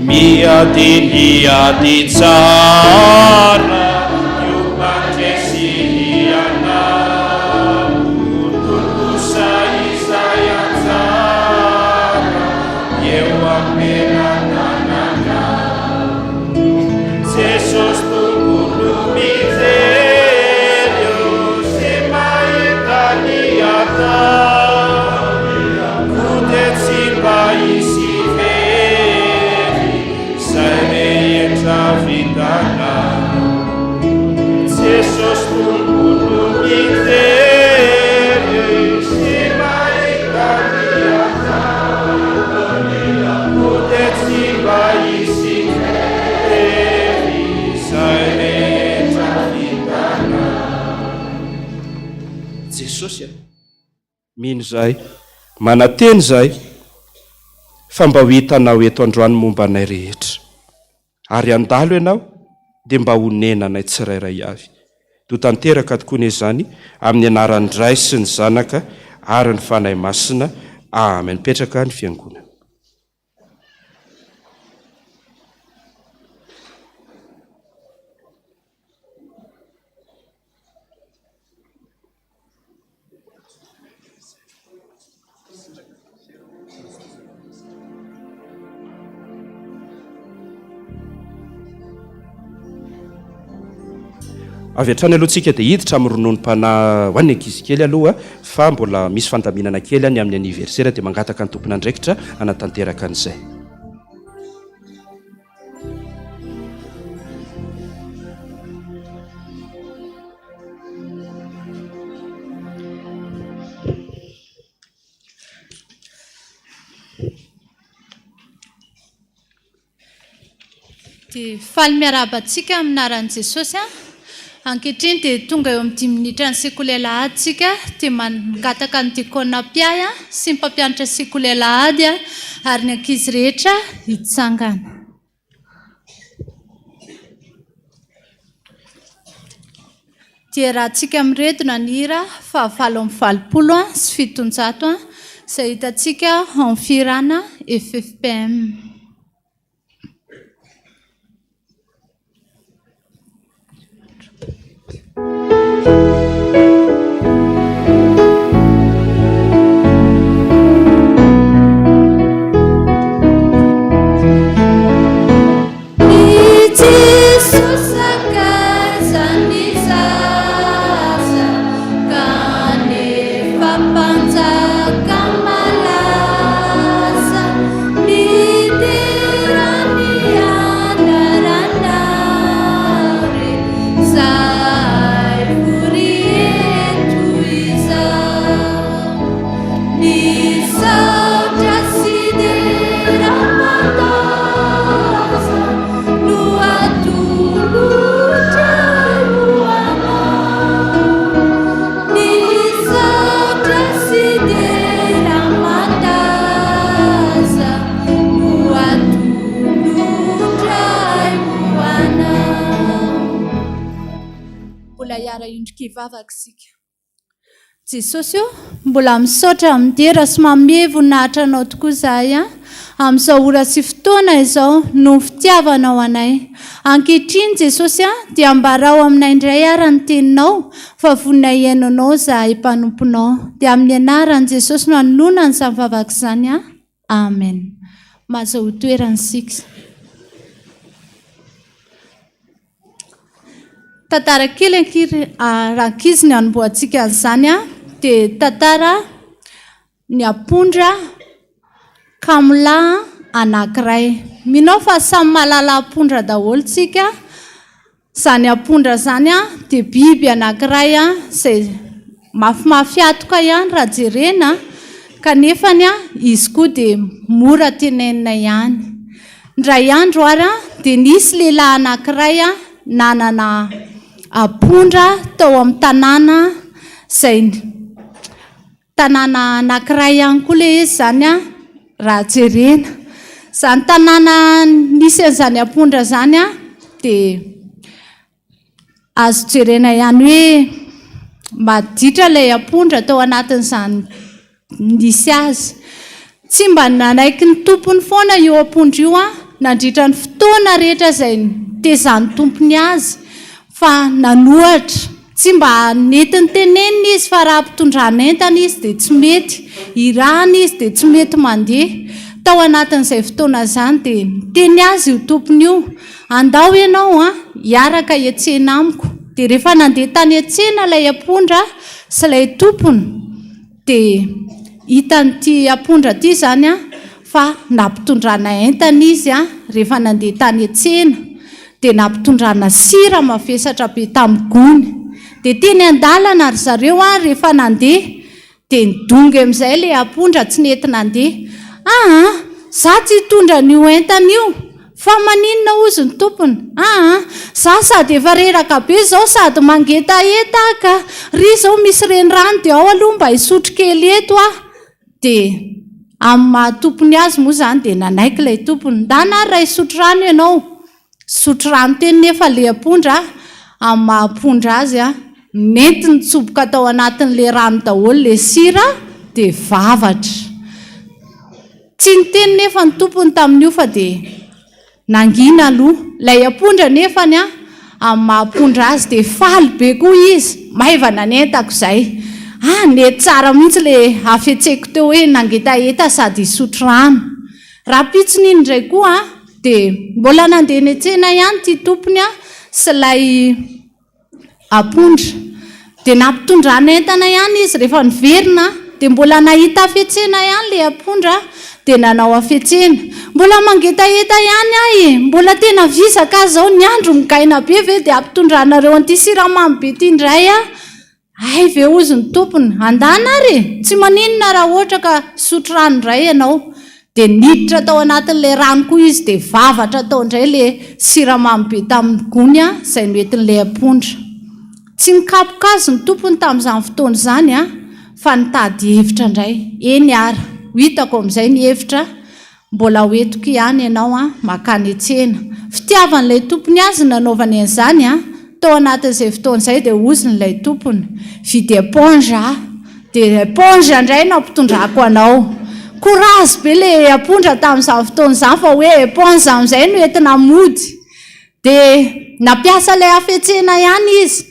Miadiny ady tsara io mpandresy ianao, totosa izay anjara eo ampelantananao. Jesosy Tompo no mijery sy mahita ny atao, koa dia tsy mba hisy very zay rehetra vitany. mino zay manateny zay fa mba ho hitanao eto androany momba anay rehetra ary andalo ianao dia mba honenanay tsirairay avy do tanteraka tokoa ny zany amin'ny anaran'ny Ray sy ny Zanaka ary ny fanahy masina amen. Petraka ny fiangonana. Avy hatrany aloha tsika dia hiditra amin'ny rononom-panahy ho an'ny ankizy kely aloha fa mbola misy fandaminana kely any amin'ny anniversaire dia mangataka ny tompona andraikitra anatanteraka an'izay. Dia faly miarabantsika aminaran'i Jesosy ankehitriny dia tonga eo amin'ny 10 minitra ny sekoly Alahadysika dia mangataka ny diakona mpiay sy ny mpampianatra sekoly Alahady ary ny ankizy rehetra hitsangana. Dia raha tsika miredona ny hira fa 720 sy 700 izay hitantsika amin'ny firana FPVM. Jesosy mbola misaotra midera sy mamevo nahitranao tokoa izahay amin'izao ora sy fotoana izao no fitiavanao anay. Ankehitriny Jesosy dia ambarao aminay indray ary ny teninao fa voninay iainanao izahay mpanomponao. Dia amin'ny anaran'i Jesosy no hanonona ny zavavaka izany. Amen. Mazao toerany sika. Tantara kely rankizy ny anomboantsika an'izany dia tantara ny ampondra kamila anankiray. Minao fa samy mahalala ampondra daholo tsika. Izany ampondra izany dia biby anankiray izay mafimafy atoka ihany raha jerena kanefa izy koa dia mora tenenina ihany. Ndray andro ary dia nisy lehilahy anankiray nanana ampondra tao amin'ny tanàna izay tanàna anankiray ihany koa ilay izy izany raha jerena. Izany tanàna nisy an'izany ampondra izany dia azo jerena ihany hoe maditra ilay ampondra tao anatin'izany nisy azy. Tsy mba nanaiky ny tompony foana io ampondra io nandritra ny fotoana rehetra izay tezan'ny tompony azy fa nanohatra. Tsy mba netiny tenenina izy fa raha ampitondrana entana izy dia tsy mety irahana izy dia tsy mety mandeha. Tao anatin'izay fotoana izany dia teny azy io tompony io, andao ianao hiaraka hiantsena amiko. Dia rehefa nandeha tany hiantsena ilay ampondra sy ilay tompony dia hitan'ity ampondra ity izany fa nampitondrana entana izy rehefa nandeha tany hiantsena dia nampitondrana sira mavesatra be tamin'ny gony. Dia teny an-dalana ry zareo rehefa nandeha dia nidongy amin'izay ilay ampondra tsy nety nandeha. Za tsy hitondra n'io entana io fa maninona ozy ny tompony za sady efa reraka be zao sady mangetaeta ka ry zao misy renirano dia ao aloha mba hisotro kely eto dia amin'ny mahatompony azy moa zany dia nanaiky ilay tompony ndana ray sotro rano ianao sotro rano teny nefa le ampondra amin'ny mahapondra azy nety nitsoboka tao anatin'le rano daholo le sira dia vavatra tsy niteny nefa ny tompony tamin'io fa dia nangina aloha lay ampondra nefany amin'ny mahapondra azy dia faly be koa izy maivana netako izay nety tsara mihitsy le afetseko teo hoe nangetaeta sady hisotro rano raha pitsiny iny indray koa dia mbola nandeha ny tsena ihany ty tompony sy lay ampondra dia nampitondrana entana ihany izy rehefa niverina dia mbola nahita afetsena ihany le ampondra dia nanao afetsena mbola mangetaeta ihany mbola tena visaka azy zao ny andro migaina be ve dia ampitondranareo an'ity siramamy be ty indray ay ve ozy ny tompony andana ary tsy maninona raha ohatra ka sotro rano indray ianao dia niditra tao anatin'le rano koa izy dia vavatra tao indray le siramamy be tamin'ny gony izay noentin'le ampondra tsy nikapokazy ny tompony tamin'izany fotoana izany fa nitady hevitra indray eny ara hitako amin'izay ny hevitra mbola hoetiko ihany ianao makany etsena fitiavan'ilay tompony azy nanaovany an'izany tao anatin'izay fotoana izay dia ozyn'ilay tompony vidy éponge dia éponge indray nampitondrako anao courage be le ampondra tamin'izany fotoana izany fa hoe éponge amin'izay no entina mody dia nampiasa ilay afetsena ihany izy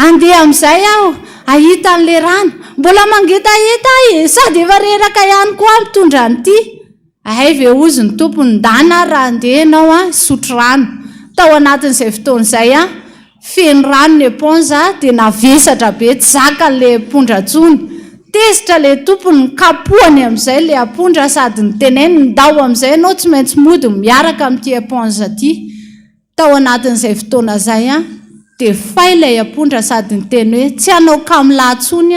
andeha amin'izay aho ahita an'le rano mbola mangetaeta sady efa reraka ihany koa mitondra an'ity ay ve ozy ny tompony ndana raha andeha ianao sotro rano tao anatin'izay fotoana izay feno rano ny éponge dia navesatra be tsy zaka le ampondra tsony tezitra le tompony kapohany amin'izay le ampondra sady niteneny ndao amin'izay ianao tsy maintsy mody miaraka amin'ity éponge ty tao anatin'izay fotoana izay dia fay ilay ampondra sady niteny hoe tsy hanao kamolahtsony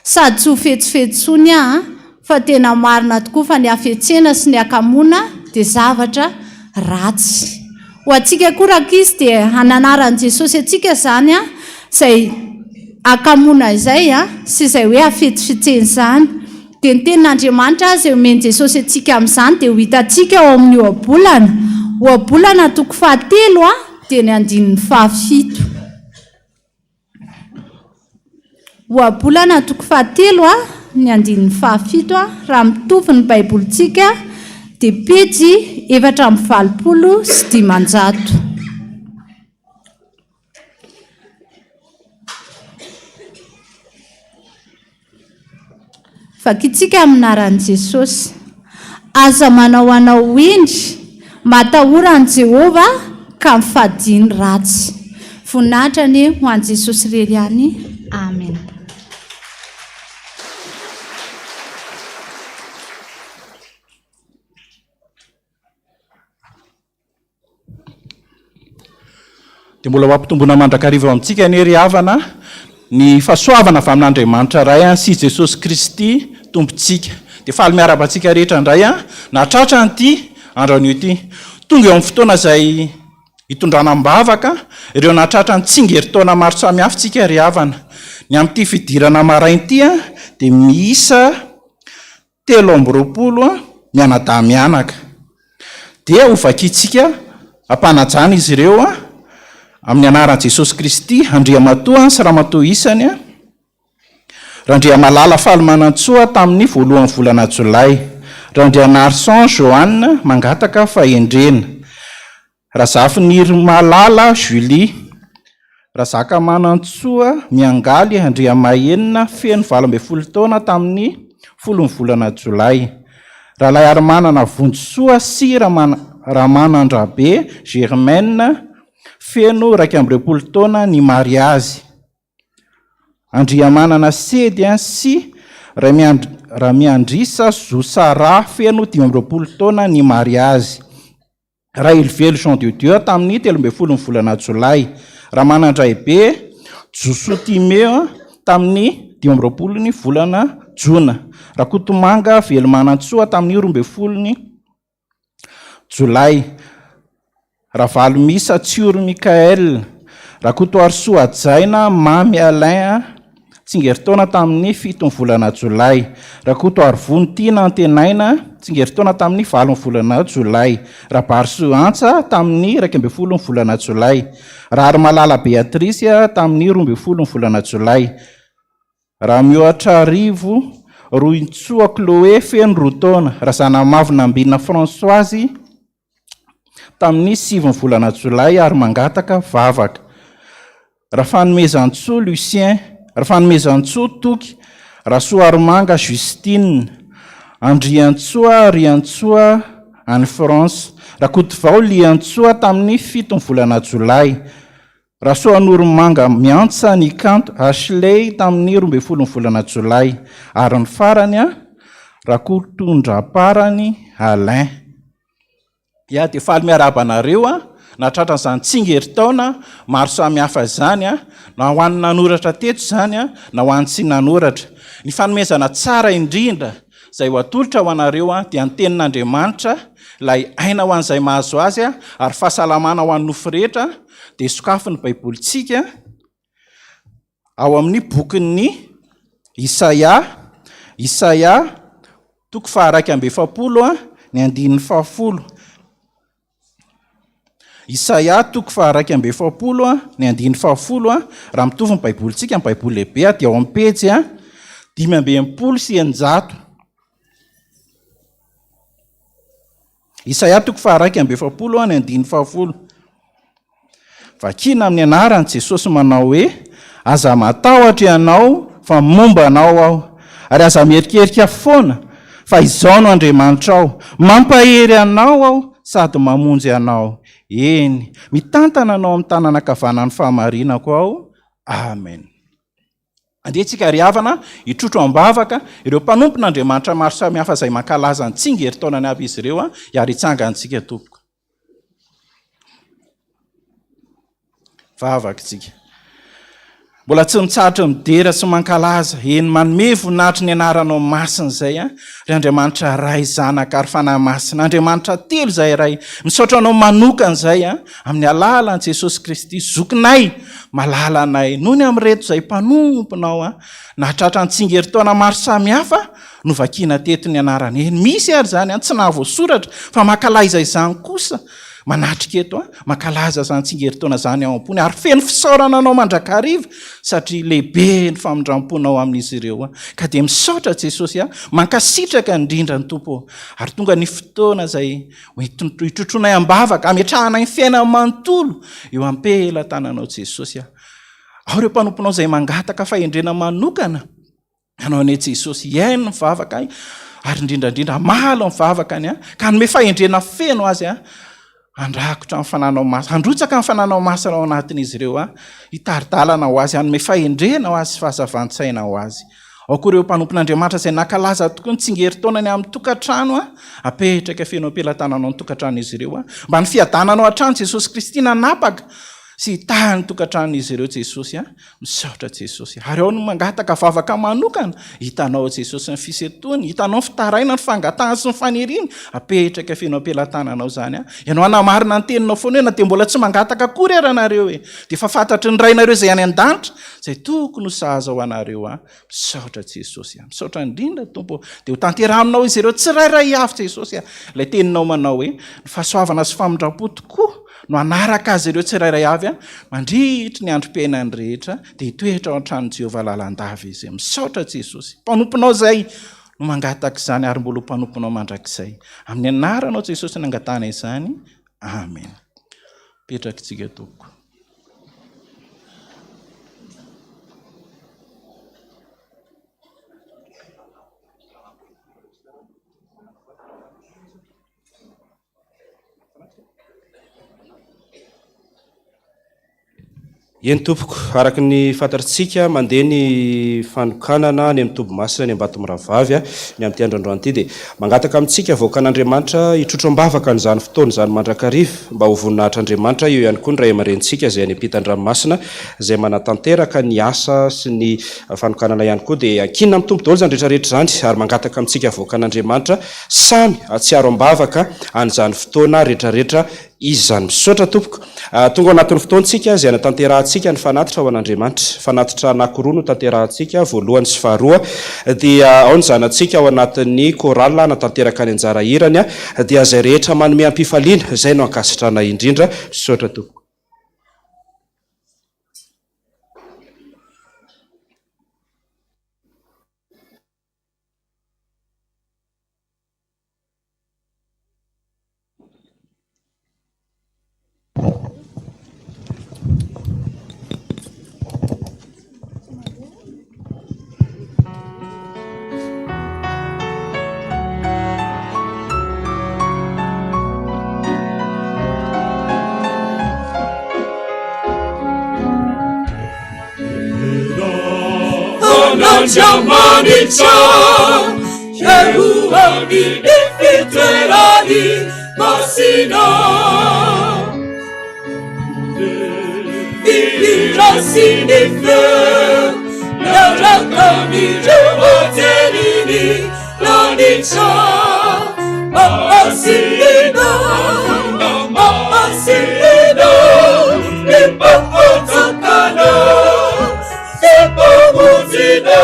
sady tsy ho fetsifetsony fa tena marina tokoa fa ny afetsena sy ny akamoana dia zavatra ratsy ho antsika korakizy dia hananaran'i Jesosy antsika izany izay akamoana izay sy izay hoe afetsifetseny izany dia ny tenin'Andriamanitra azy omeny Jesosy antsika amin'izany dia ho hitantsika ao amin'ny ohabolana toko 7 dia ny 15 ohabolana toko 7 ny 15 raha mitovy ny baibolintsika dia pejy 426 fakitsika aminaran'i Jesosy aza manao anao indry matahoran'i Jehova ka mifadiny ratsy vonahitrany ho an'i Jesosy rery ihany amen. dia mbola mampitombona mandrakariva amintsika ny ery havana ny fahasoavana avy amin'Andriamanitra ray sy Jesosy Kristy tompontsika dia faly miara-bantsika rehetra indray natratra an'ity andron'io ity tonga eo amin'ny fotoana izay hitondrana mbavaka ireo natratra ny tsingeritaona maro samihafa tsika ry havana ny amin'ity fidirana marain'ity dia miisa 320 mianadamianaka dia hovakitsika ampanajana izy ireo amin'ny anaran'i Jesosy Kristy andriamatoa sy ramatoa isany randriamalala falymanantsoa tamin'ny voalohan'ny volana Jolay randrianarson Joanne mangataka fahendrena razafiniry malala Julie razaka manantsoa miangaly andriamahenina feno 12 taona tamin'ny 10 volana Jolay rahalay ary-manana vonjosoa sy ramanandrabe Germaine feno 12 taona ny mariazy andriamanana sedy sy ramiandrisa zosara feno 12 taona ny mariazy raha ilivelo Jean de Dieu tamin'ny 13 volana Jolay ramanandraibe Josotimeo tamin'ny 12 volana Jona rakotomanga velomanantsoa tamin'ny 12 jolay ravalomisa tsioro mikael rakotoary soajaina mamy alain tsingeritaona tamin'ny 7 volana jolay rakotoary vonitiana antenaina tsingeritaona tamin'ny 7 volana jolay rahabariso antsa tamin'ny 12 volana jolay rary malala beatrisia tamin'ny 12 volana jolay raha mioatra rivo rointsoa cloe feno rotaona raha zanamavina ambinina françoisy tamin'ny 7 volana jolay ary mangataka vavaka raha fanomezantsoa lucien raha fanomezantsoa toky raha soaromanga justine andriantsoa riantsoa any france raha kodivao liantsoa tamin'ny 7 volana jolay raha soanoromanga miantsa ny kanto ashley tamin'ny 12 volana jolay ary ny farany raha kotondraparany alain ia dia faly miarabanareo natratran'izany tsingeritaona maro samihafa zany na ho an'ny nanoratra teto zany na ho an'ny tsy nanoratra ny fanomezana tsara indrindra izay ho atolotra ho anareo dia ny tenin'Andriamanitra ilay aina ho an'izay mahazo azy ary fahasalamana ho an'ny nofo rehetra dia sokafin'ny baibolitsika ao amin'ny bokin'ny Isaia toko 170 ny andininy 70 Isaia toko 170 ny andininy 70 raha mitovy ny baibolitsika ny baiboly lehibe dia ao amin'ny pejy 520 Isaia toko 170 ny andininy 70 vakina amin'ny anarany Jesosy manao hoe aza matahotra ianao fa momba anao aho ary aza mierikerika foana fa izao no Andriamanitra ao mampahery anao aho sady mamonjy anao eny mitantana anao amin'ny tanana ankavanan'ny fahamarinako aho amen. Andehantsika ry havana hitrotro ambavaka ireo mpanompon'Andriamanitra maro samihafa izay mankalaza ny tsingeritaonany aby izy ireo ary hitsangantsika tompoko. Vavaka tsika mbola tsy mitsahatra midera sy mankalaza eny manome voninahitry ny anaranao masina izay ry Andriamanitra ray zanaka ary fanahy masina Andriamanitra telo izay ray misaotra anao manokana izay amin'ny alalan'i Jesosy Kristy zokinay malala anay noho ny amin'reto izay mpanomponao nahatratra ny tsingeritaona maro samihafa no vakiana teto ny anarana eny misy ary zany tsy nahavoasoratra fa mankalaza izany kosa manatrika eto mankalaza zany tsingeritaona zany ao am-pony ary feno fisaorana anao mandrakariva satria lehibe ny famindramponao amin'izy ireo ka dia misaotra Jesosy mankasitraka indrindra ny tompo ary tonga ny fotoana izay hitrotronay ambavaka ametrahana ny fiainana manontolo eo ampela tananao Jesosy ao ireo mpanomponao izay mangataka fahendrena manokana anao ane Jesosy iaino ny vavaka ary indrindrandrindra malo ny vavaka any ka nome fahendrena feno azy andrakotra amin'ny fananao masina androtsaka amin'ny fananao masina ao anatin'izy ireo hitaridalana ho azy anome fahendrena ho azy fahazavantsaina ho azy ao koa ireo mpanompon'Andriamanitra izay nankalaza tokoa ny tsingeritaonany amin'ny tokantrano apetraka feno ampelantananao ny tokantran'izy ireo mba ny fiadananao hatrany Jesosy Kristy nanapaka sy hitahany tokantran'izy ireo Jesosy misaotra Jesosy ary ao no mangataka vavaka manokana hitanao Jesosy ny fisetony hitanao ny fitaraina ny fangatahana sy ny faniriana apetraka feno ampelantananao zany ianao anamarina ny teninao foana hoe na dia mbola tsy mangataka akory ary anareo dia efa fantatry ny rainareo izay any an-danitra izay tokony ho sahaza ho anareo misaotra Jesosy misaotra indrindra tompo dia ho tanterahinao izy ireo tsirairay avy Jesosy ilay teninao manao hoe ny fahasoavana sy famindram-po tokoa no anaraka azy ireo tsirairay avy mandritry ny androm-piainany rehetra dia hitoetra ao an-tranon'i Jehovah lalandava izy misaotra Jesosy mpanomponao izay no mangataka izany ary mbola mpanomponao mandrakizay amin'ny anaranao Jesosy nangatana izany amen. Petraka tsika tompoko. eny tompoko araka ny fantatritsika mandeha ny fanokanana ny amin'ny tobo-masina ny Ambatomravavy ny amin'ity androandroany ity dia mangataka amintsika voakan'Andriamanitra hitrotro-mbavaka n'izany fotoana izany mandrakariva mba ho voninahitr'Andriamanitra eo ihany koa ny ray aman-drenitsika izay any ampitan-dranomasina izay manatanteraka ny asa sy ny fanokanana ihany koa dia ankinina mitombo daholo izany rehetrarehetra izany ary mangataka amintsika voakan'Andriamanitra samy atsiaro-mbavaka an'izany fotoana rehetrarehetra izy zany misaotra tompoko tonga anatin'ny fotoantsika izay anatanterahantsika ny fanatitra ho an'Andriamanitra fanatitra anankiroa no tanterahantsika voalohany sy faharoa dia ao ny zanantsika ao anatin'ny korala anatanteraka ny anjara hirany dia izay rehetra manome ampifaliana izay no ankasitrana indrindra misaotra tompoko. Mandicha, Jeruami ifiterani masina. Ira sinife, narakami jewatelini lanicha. Masina, masina, ipapotakana, sepamuzina.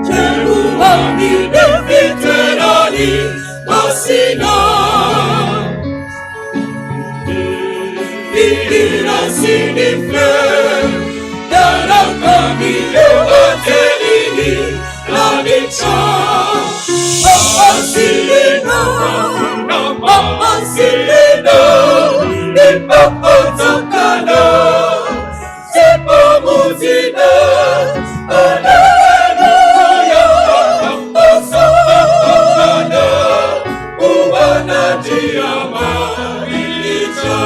Jeruami ifiterani masina. Ira sinife, narakami jewatelini lanicha. Mamasina, mamasina, ipapotakana, sepamuzina. Alleluia, Hosanna, uwanatia malicha.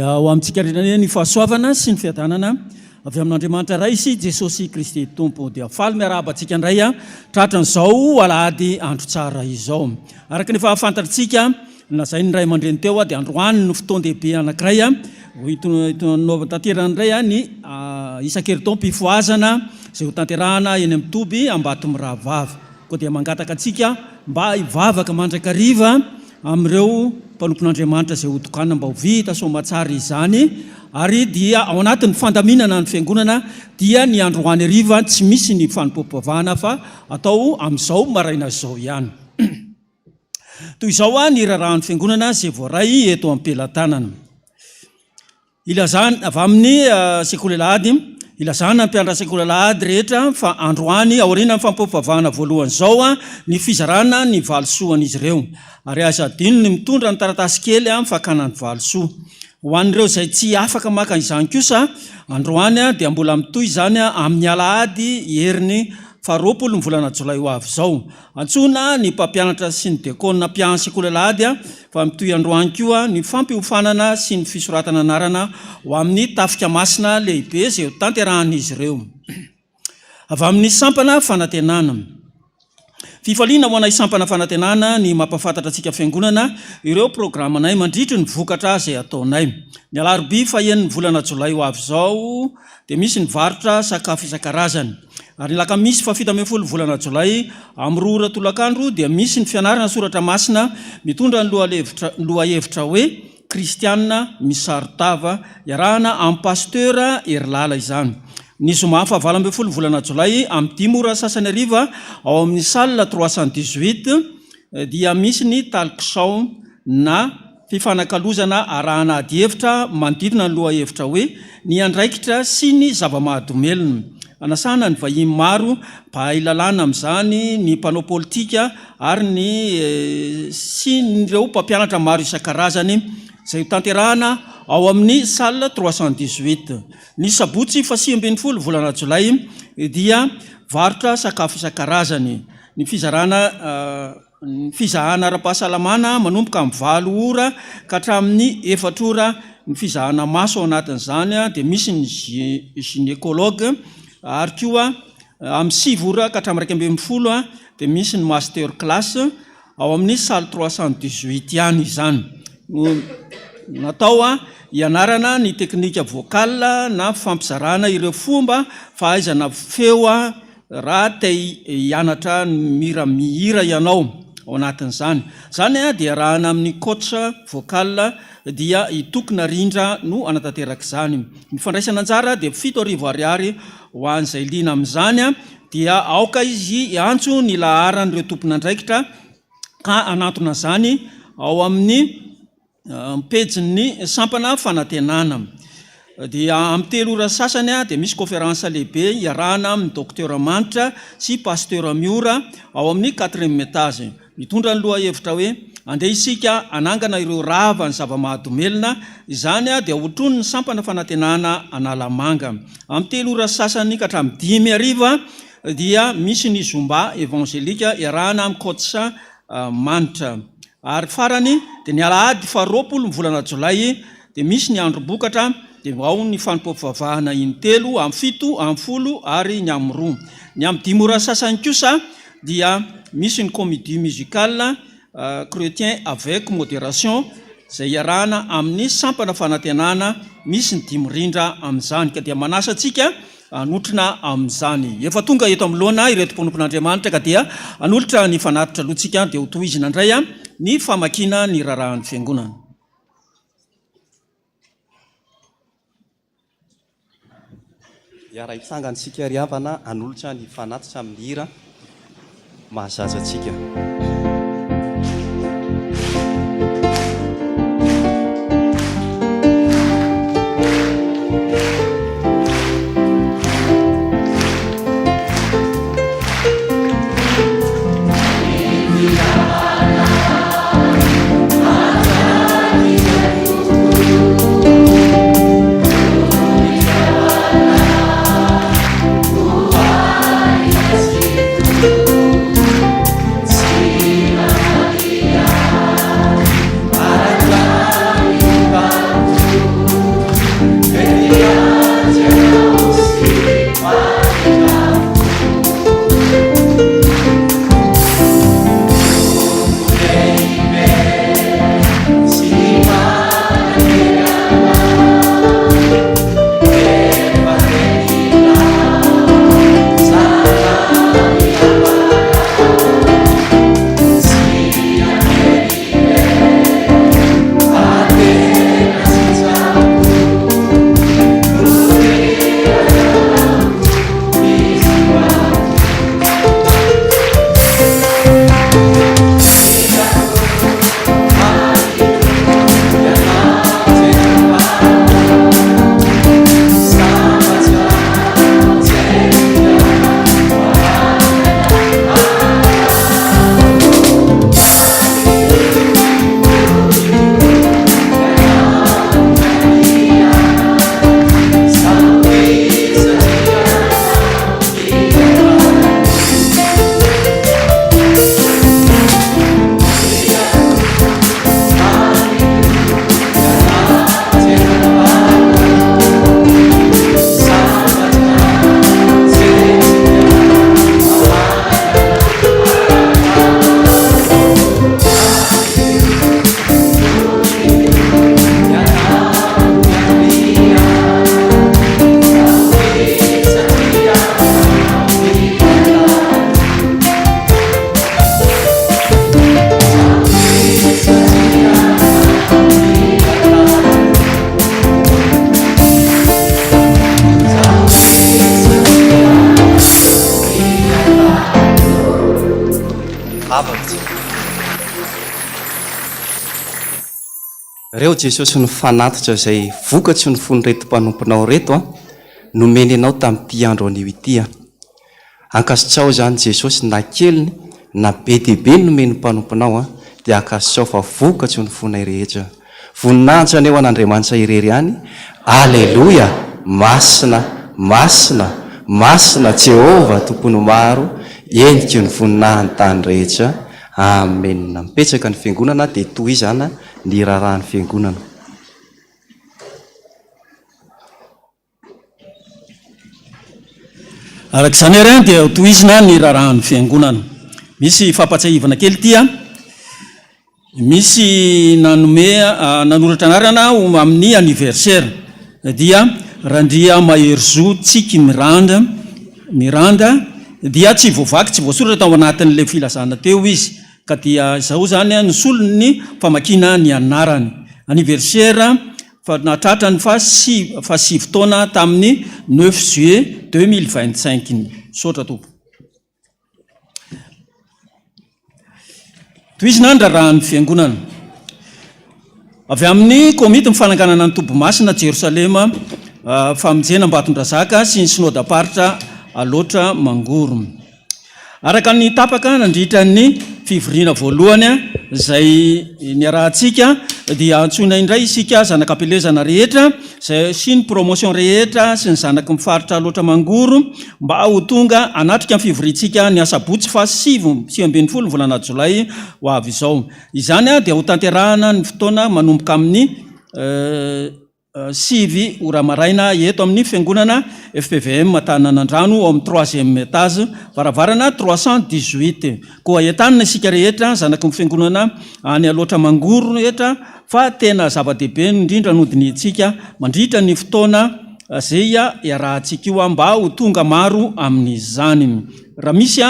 dia ho amintsika rehetra ny fahasoavana sy ny fiadanana avy amin'Andriamanitra raisy Jesosy Kristy Tompo dia faly miarabantsika indray tratran'izao alahady andro tsara izao araka ny fahafantatritsika nazainy ray aman-dreny teo dia androany no fotoan-dehibe anankiray Nova tanterana indray a ny isan-keritam-pifoazana izay ho tanterahana eny amin'ny toby ambato mirahavava. Koa dia mangataka antsika mba hivavaka mandrakariva amin'ireo mpanompon'Andriamanitra izay ho tokana mba ho vita soamatsara izany. Ary dia ao anatin'ny fandaminana ny fiangonana dia ny androany hariva tsy misy ny fanompoam-pivavahana fa atao amin'izao maraina izao ihany. Toy izao ny rarahan'ny fiangonana izay voaray eto am-pelantanana. Ilazana avy amin'ny sekoly Alahady, ilazana mpianatra sekoly Alahady rehetra fa androany aoriana ny fanompoam-pivavahana voalohany izao ny fizarana ny valisoan'izy ireo. Ary aza adino ny mitondra ny taratasy kely fakana ny valisoa. Ho an'ireo izay tsy afaka maka izany kosa, androany dia mbola mitoy izany amin'ny Alahady heriny 20 ny volana Jolay ho avy izao. Antsona ny mpampianatra sy ny diakona mpianatra sekoly Alahady fa mitoy androany koa ny fampiofanana sy ny fisoratana anarana ho amin'ny tafika masina lehibe izay ho tanterahan'izy ireo. Avy amin'ny sampana fanantenana. Fifaliana ho anay sampana fanantenana ny mampafantatra antsika fiangonana ireo programanay mandritry ny vokatra izay ataonay. Ny Alarobia fahaeniny volana Jolay ho avy izao dia misy ny varotra sakafo isan-karazany. Ary ny Alakamisy fahafito ambin'ny folo volana Jolay amin'ny 2 ora tolakandro dia misy ny fianarana soratra masina mitondra ny lohahevitra hoe kristianina misarotava iarahana amin'ny pasteur Herilala izany. Ny zoma fahavalo ambin'ny folo volana Jolay amin'ny 10 ora sasany hariva ao amin'ny salle 318 dia misy ny talk show na fifanakalozana arahana ady hevitra manodidina ny lohahevitra hoe ny andraikitra sy ny zava-mahadomelina. Anasana ny vahiny maro mba ilalana amin'izany ny mpanao politika ary ny sy ireo mpampianatra maro isan-karazany izay tanterahana ao amin'ny salle 318. Ny sabotsy faha 10 volana Jolay dia varotra sakafo isan-karazany. Ny fizahana ara-pahasalamana manomboka amin'ny 9 ora ka hatramin'ny 4 ora ny fizahana maso ao anatin'izany dia misy ny gynécologue. Ary koa amin'ny 7 ora ka hatramin'ny 12 dia misy ny master class ao amin'ny salle 318 ihany izany. Natao ianarana ny teknika vocal na fampizarana ireo fomba fahaizana feo raha te hianatra mihira ianao ao anatin'izany. Zany dia arahana amin'ny coach vocal dia itokona rindra no anatanteraka izany. Ny fandraisana anjara dia 7,000 ariary ho an'izay liana amin'izany dia aoka izy antso ny laharan'ireo tompon'andraikitra ka anatona izany ao amin'ny pejin'ny sampana fanantenana. Dia amin'ny 3 ora sasany dia misy conférence lehibe iarahana amin'ny docteur Manitra sy pasteur Miora ao amin'ny 4e étage. Mitondra ny lohahevitra hoe andeha isika anangana ireo rava ny zava-mahadomelina, izany dia hotrony ny sampana fanantenana Analamanga. Amin'ny 3 ora sasany ka hatramin'ny 5 hariva dia misy ny zomba évangélika iarahana amin'ny coach Manitra. Ary farany dia ny Alahady faha 20 ny volana Jolay dia misy ny andro bokatra dia ao ny fanompoam-pivavahana in-3 amin'ny 7 amin'ny 10 ary ny amin'ny 2. Ny amin'ny 10 ora sasany kosa dia misy ny comédie musicale chrétien avec modération izay iarahana amin'ny sampana fanantenana misy ny 10 rindra amin'izany ka dia manasa antsika anotrina amin'izany. Efa tonga eto amin'loana ireto mpanompon'Andriamanitra ka dia anolotra ny fanatitra alohantsika dia ho tohizina indray ny famakiana ny rarahan'ny fiangonana. Iara itsangantsika ry havana anolotra ny fanatitra amin'ny hira mahazaza antsika. See reo jesosy ny fanatitra izay vokatry ny fony reto mpanomponao reto a nomeny anao tamin'ity andro anio itya ankasitrao zany jesosy na keliny na be dehibe ny nomeny mpanomponao a dia ankasitrao fa vokatry ny fonay rehetra voninahitra aneo an'Andriamanitra irery any aleloia masina masina masina Jehova tompony maro endriky ny voninahiny tany rehetra amena mipetraka ny fiangonana dia toy izany ny rarahan'ny fiangonana. Arak'izany ary dia tohizina ny rarahan'ny fiangonana. Misy fampatsahivana kely tia, misy nanoratra anarana amin'ny anniversaire dia Randria Maherzo Tsiky Miranda dia tsy voavaky tsy voasoratra tao anatin'ilay filazana teo izy ka dia izao zany ny solony ny famakina ny anarany anniversaire fa natratra ny fa 7 taona tamin'ny 9 juillet 2025 sotra tompo. Toizina ny rarahan'ny fiangonana avy amin'ny komity mifananganana ny Tobomasina Jerosalema famonjena Ambatondrazaka sy ny sinodaparitra aloatra Mangoro. Araka ny tapaka nandritra ny fivoriana voalohany izay niarahantsika dia antsoina indray isika zanak'ampelezana rehetra sy ny promotion rehetra sy ny zanaky mifaritra aloatra Mangoro mba ho tonga anatrika ny fivoriantsika ny asabotsy fa 7 volana Jolay ho avy izao. Izany dia ho tanterahana ny fotoana manomboka amin'ny 6 ora maraina eto amin'ny fiangonana FPVM Taninanandrano ao amin'ny 3e étage varavarana 318 koa entanina isika rehetra zanaky ny fiangonana any aloatra Mangoro rehetra fa tena zava-dehibe indrindra nodinitsika mandritra ny fotoana zay iarahantsika io mba ho tonga maro amin'izany. Raha misy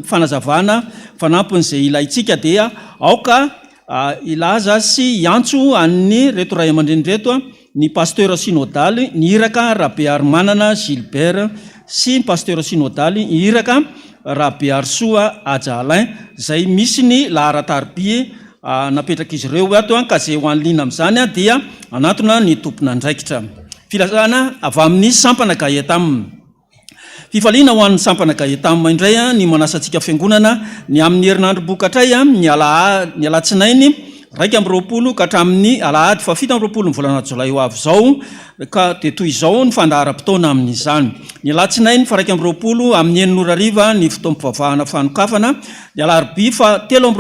fanazavana fanampon'izay ilaitsika dia aoka ilaza sy iantso an'ny reto ray aman-dreny reto ny pasteur synodaly ny iraka Rabe Armanana Gilbert sy ny pasteur synodaly ny iraka Rabe Arsoa Adjalain zay misy ny laharatarbie napetraka izy ireo ato ka zay ho an'lina amin'izany dia anatona ny tompona andraikitra. Filazana avy amin'ny sampana Gaetam. Fifaliana ho an'ny sampana Gaetam indray ny manasantsika fiangonana ny amin'ny herinandro bokatray ny alatsinainy 2 ka hatramin'ny alahady fa 7 ny volana Jolay ho avy izao ka dia toy izao ny fandaharam-potoana amin'izany. Ny alatsinainy fa 2 amin'ny 9 ny fotoam-pivavahana fanokafana, ny alarobia fa 3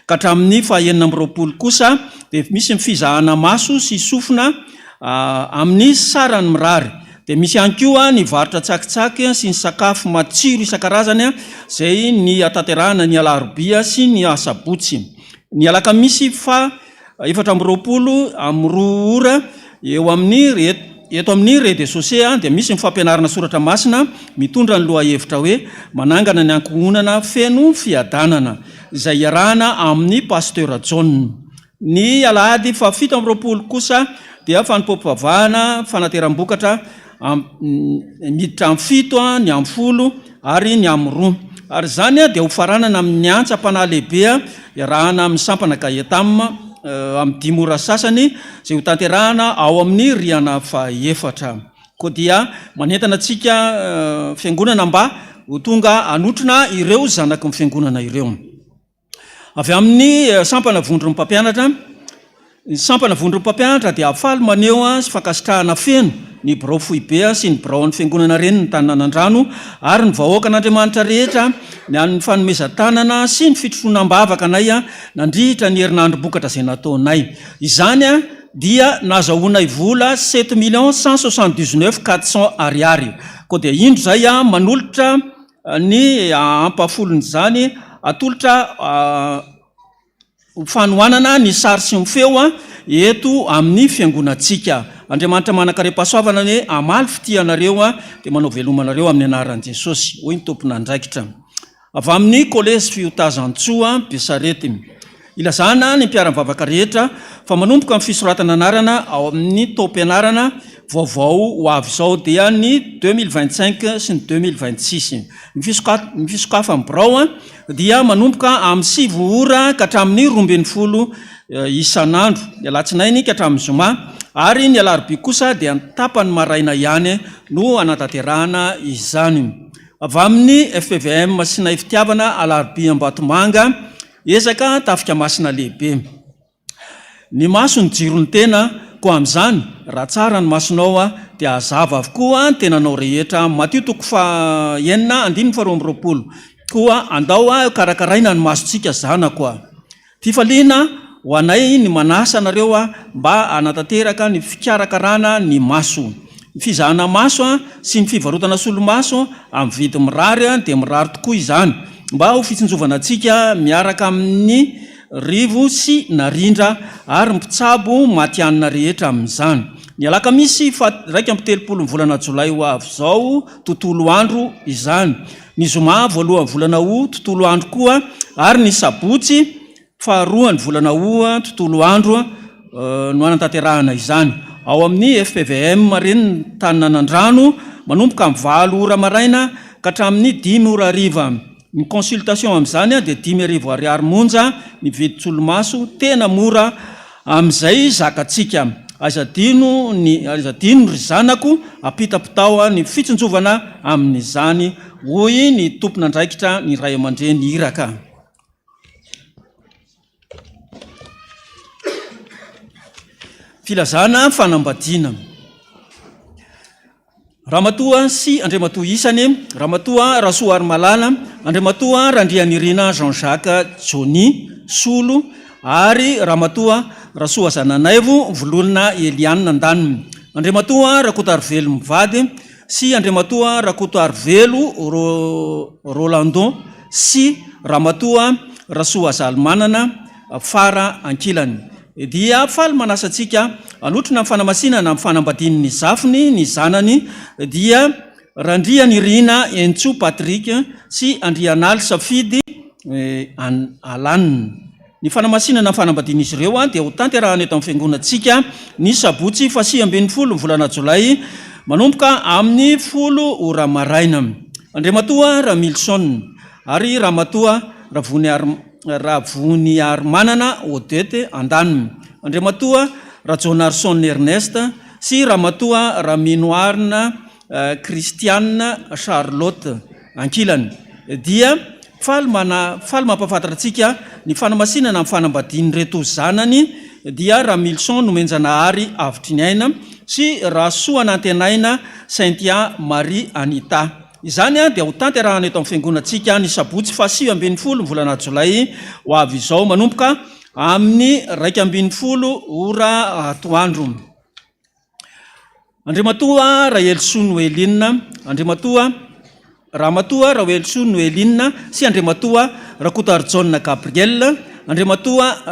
ka hatramin'ny fa 9 kosa dia misy ny fizahana maso sy sofina amin'ny sarany mirary. Dia misy ihany koa ny varotra tsakitsaky sy ny sakafo matsiro isan-karazany izay ny atanterahana ny alarobia sy ny asabotsy. Ny alakamisy fa 4 amin'ny 2 ora eto amin'ny réseaux sociaux dia misy ny fampianarana soratra masina mitondra ny loha hevitra hoe manangana ny ankohonana feno fiadanana izay iarahana amin'ny pasteur John. Ny alahady fa 7 amin'ny 2 kosa dia fanompoam-pivavahana fanateram-bokatra miditra amin'ny 7 ny amin'ny 10 ary ny amin'ny 2 ary zany dia ho faranana amin'ny antsa-panahy lehibe iarahana amin'ny sampana Gaetam amin'ny 10 ora sasany zay ho tanterahana ao amin'ny riana fa 4 koa dia manentana antsika fiangonana mba ho tonga anotrina ireo zanaky ny fiangonana ireo. Avy amin'ny sampana vondron'ny mpampianatra, ny sampana vondron'ny mpampianatra dia afaly maneo sy fankasitrahana feno ny birao Foibe sy ny birao ny fiangonana reny ny Taninanandrano ary ny vahoaka n'Andriamanitra rehetra ny an'ny fanomezan-tanana sy ny fitrofonam-bavaka anay nandritra ny herinandro bokatra izay nataonay. Izany dia nazahoanay vola 7 179 400 ariary. Koa dia indro zay manolotra ny ampafolon'izany atolotra fanohanana ny sary sy ny feo eto amin'ny fiangonantsika. Andriamanitra manakare-pahasoavana hoe amaly fitianareo dia manao velomanareo amin'ny anaran'i Jesosy. Hoy ny tompona andraikitra. Avy amin'ny collège Fiotazantsoa Besarety. Ilazana ny mpiara-mivavaka rehetra fa manomboka amin'ny fisoratana anarana ao amin'ny taom-pianarana vaovao ho avy izao dia ny 2025 sy ny 2026. Ny fisokafa amin'ny birao dia manomboka amin'ny 7 ora ka hatramin'ny 12 isan'andro ny alatsinainy ka hatramin'ny zoma ary ny alarobia kosa dia nytapany maraina ihany no anatanterahana izany. Avy amin'ny FPVM sy fitiavana alarobia Ambatomanga ezaka tafika masina lehibe. Ny maso ny jirony tena ko amin'izany raha tsara ny masonao dia azava avokoa tenanao rehetra. Matio 9:9-12 koa andao karakaraina ny masontsika zana koa. Fifaliana ho anay ny manasa nareo mba anatanteraka ny fikarakarana ny maso. Ny fizahana maso sy ny fivarotana solomaso amin'ny vidy mirary dia mirary tokoa izany mba ho fitsinjovana antsika miaraka amin'ny rivo sy narindra ary mpitsabo matianina rehetra amin'izany. Ny alakamisy 2 volana jolay ho avy zao tontolo andro izany. Ny zoma voalohan'ny volana ho tontolo andro koa ary ny sabotsy faharoany volana ho tontolo andro no anatanterahana izany. Ao amin'ny FPVM reny Taninanandrano manomboka amin'ny 9 ora maraina ka hatramin'ny 10 ora hariva. Ny consultation amin'izany dia 10 ariary monja ny vidy tsolomaso tena mora amin'izay zakatsika. Azadino ry zanako apitapitao ny fitsinjovana amin'izany hoy ny tompon'andraikitra ny ray aman-dreny iraka. Filazana fanambadiana. Ramatoa sy Andriamatoa isany, Ramatoa Rasoa ary Malala, Andriamatoa Randrianirina Jean-Jacques Johnny Solo ary Ramatoa Rasoa Zananaivo Vololona Eliane Andaniny, Andriamatoa Rakotarivelo Mivady sy Andriamatoa Rakotarivelo Rolando sy Ramatoa Rasoa Zalmanana Fara Ankilany. Dia faly manasantsika anotrona amin'ny fanamasinana amin'ny fanambadian'ny zafiny ny zanany dia Randrianirina Entso Patrick sy Andrianaly Safidy Alanina. Ny fanamasinana amin'ny fanambadian'izy ireo dia ho tanterahana eto amin'ny fiangonantsika ny sabotsy 20 volana jolay manomboka amin'ny 10 ora maraina. Andriamatoa Ramilson ary Ramatoa Ravoniarmanana Odete Andaniny, Andriamatoa Rajonarson Ernest sy Ramatoa Raminoarina Christiane Charlotte Ankilany. Dia faly mampafantatra antsika ny fanamasinana amin'ny fanambadiany reto zanany dia Ramilson Nomenjanahary Avitry ny aina sy Rasoa Nantenaina Saintia Marie Anita. Izany dia ho tanterahana eto amin'ny fiangonantsika ny sabotsy 20 volana jolay ho avy izao manomboka amin'ny 20 ora atoandro. Andriamatoa Raelso Noelinina, Ramatoa Raelso Noelinina sy Andriamatoa Rakotarjona Gabriel, Andriamatoa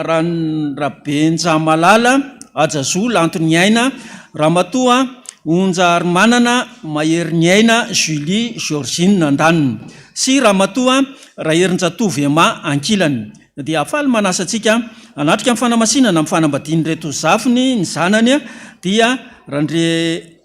Rabenjamalala Ajazola Antony Aina, Ramatoa Onjarmanana Maherinyaina Julie Georgine Andaniny sy Ramatoa Raherinjatovy Ema Ankilany. Dia faly manasantsika anatrika amin'ny fanamasinana amin'ny fanambadiany reto zafiny ny zanany dia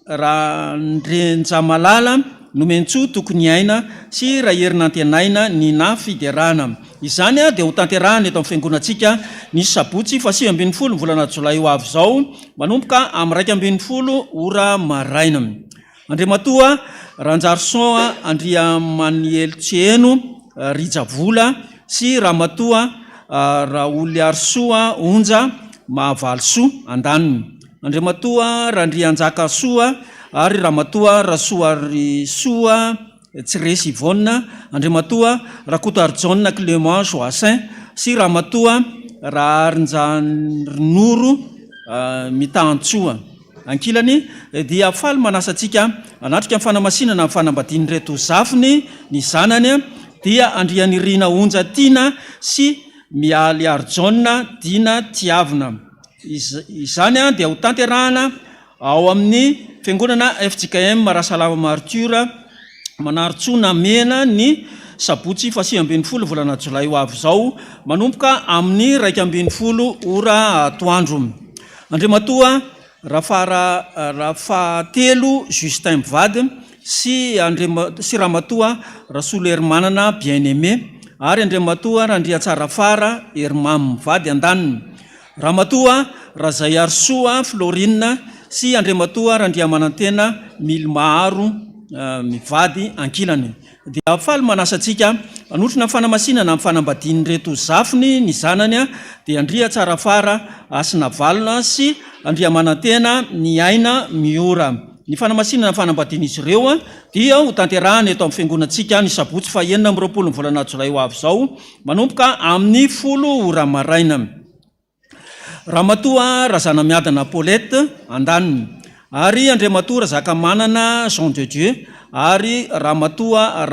Randrenjamalala Nomentso tokony aina sy Raherinantenaina Nina Fiderana. Izany dia ho tanterahana eto amin'ny fiangonantsika ny sabotsy 20 volana jolay ho avy zao manomboka amin'ny 20 ora maraina. Andriamatoa Ranjarson Andriamanieltseno Rijavola sy Ramatoa Raoliarsoa Onja Mahavalsoa Andaniny, Andriamatoa Randrianjakasoa ary Ramatoa Rasoarisoa Tsiresy Yvonne, Andriamatoa Rakotarjona Clément Joassin sy Ramatoa Raharinjanrinoro Mitantsoa Ankilany. Dia faly manasantsika anatrika amin'ny fanamasinana amin'ny fanambadiany reto zafiny ny zanany dia Andrianirina Onja Tina sy Mialy Arjona Dina Tiavina. Izany dia ho tanterahana ao amin'ny fiangonana FJKM Rasalama Martura Manaritsona Mena ny sabotsy 20 volana jolay ho avy zao manomboka amin'ny 20 ora atoandro. Andriamatoa Rafatelo Justin Mivady sy Ramatoa Rasola Hermanana Bien-Aimé ary Andriamatoa Randriatsarafara Hermam Mivady Andaniny, Ramatoa Razay Arsoa Florina sy Andriamatoa Randriamanantena Milmaharo mivady ankilany. Dia faly manasatsika anotrina fanamasinana amin'ny fanambadiany reto zafiny ny zanany dia andria tsara fara asina valona sy Andriamanantena ny aina miora. Ny fanamasinana amin'ny fanambadiany izy ireo dia ho tanterahana eto amin'ny fiangonantsika ny sabotsy fahaenina amby 20 volana jolay ho avy izao manomboka amin'ny 10 ora maraina. Ramatoa Razana Miadana Paulette Andaniny ary Andriamatoa Zakamanana Jean de Dieu ary Ramatoa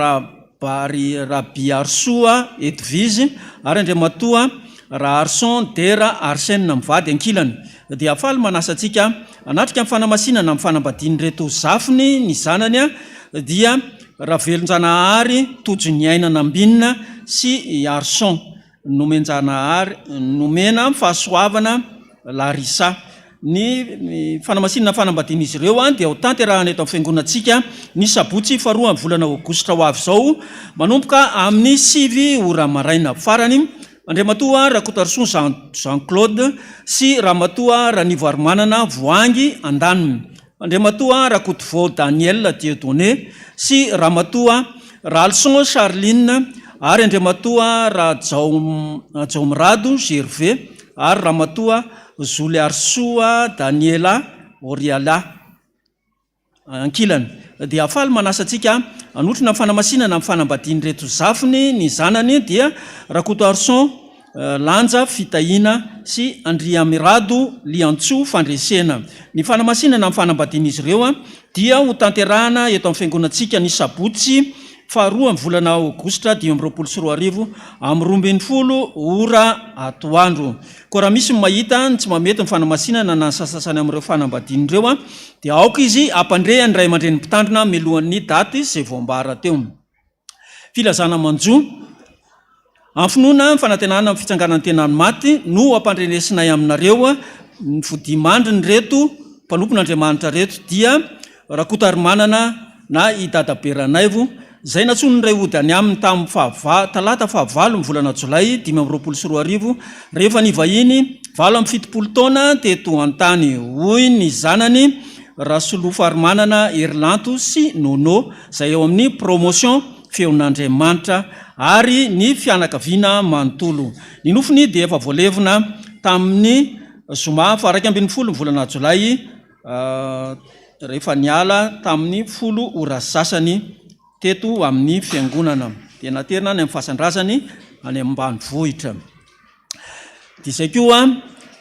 Rabiarsoa Edvise ary Andriamatoa Raharson Dera Arsène mivady ankilany. Dia afaly manasatsika anatrika amin'ny fanamasinana amin'ny fanambadiany reto zafiny ny zanany dia Ravelonjanahary Tojony Ainana Ambinina sy Arson nomena fahasoavana Larissa. Ny fanamasinana fanambadiany izy ireo dia ho tanterahana eto amin'ny fiangonantsika ny sabotsy 2 volana Aogositra ho avy izao manomboka amin'ny 7 ora maraina farany. Andriamatoa Rakotarson Jean-Claude sy Ramatoa Ranivo Armanana Voangy Andaniny. Andriamatoa Rakotovao Daniel Dieudonné sy Ramatoa Ralson Charline ary Andriamatoa Rajaomrado Gervais ary Ramatoa Zoly Arsoa Daniela Oriala ankilany. Dia afaly manasatsika anotrina fanamasinana amin'ny fanambadiany reto zafiny ny zanany dia Rakoto Arson Lanja Fitahina sy Andriamirado Liantso Fandresena. Ny fanamasinana amin'ny fanambadiany izy ireo dia ho tanterahana eto amin'ny fiangonantsika ny sabotsy 2 volana Aogositra 2024 amin'ny 12 ora atoandro. Koa raha misy mahita tsy mamety ny fanamasinana na sasasany amin'ireo fanambadiany ireo dia aoka izy ampandrehany ray aman-dreny mpitandrina milohan'ny daty izay voambara teo. Filazana manjo amin'ny finoana fanantenana amin'ny fitsanganan'ny tenany maty no ampandrenesinay aminareo ny vodimandriny reto mpanompon'Andriamanitra reto dia Rakotarmanana na Idadaberanaivo zay natsony ray ody any aminy tamin'ny talata 9 volana Jolay 2024 rehefa nivahiny 7 taona teto antany. Hoy ny zanany Rasolofa Armanana Erlanto sy Nono zay eo amin'ny promotion feon'Andriamanitra ary ny fianakaviana manontolo. Ny nofiny dia efa voalevina tamin'ny zoma 12 volana Jolay rehefa niala tamin'ny 10 ora sasany teto amin'ny fiangonana. Dia naterina any amin'ny fahasandrazany any ambanivohitra. Dia izay koa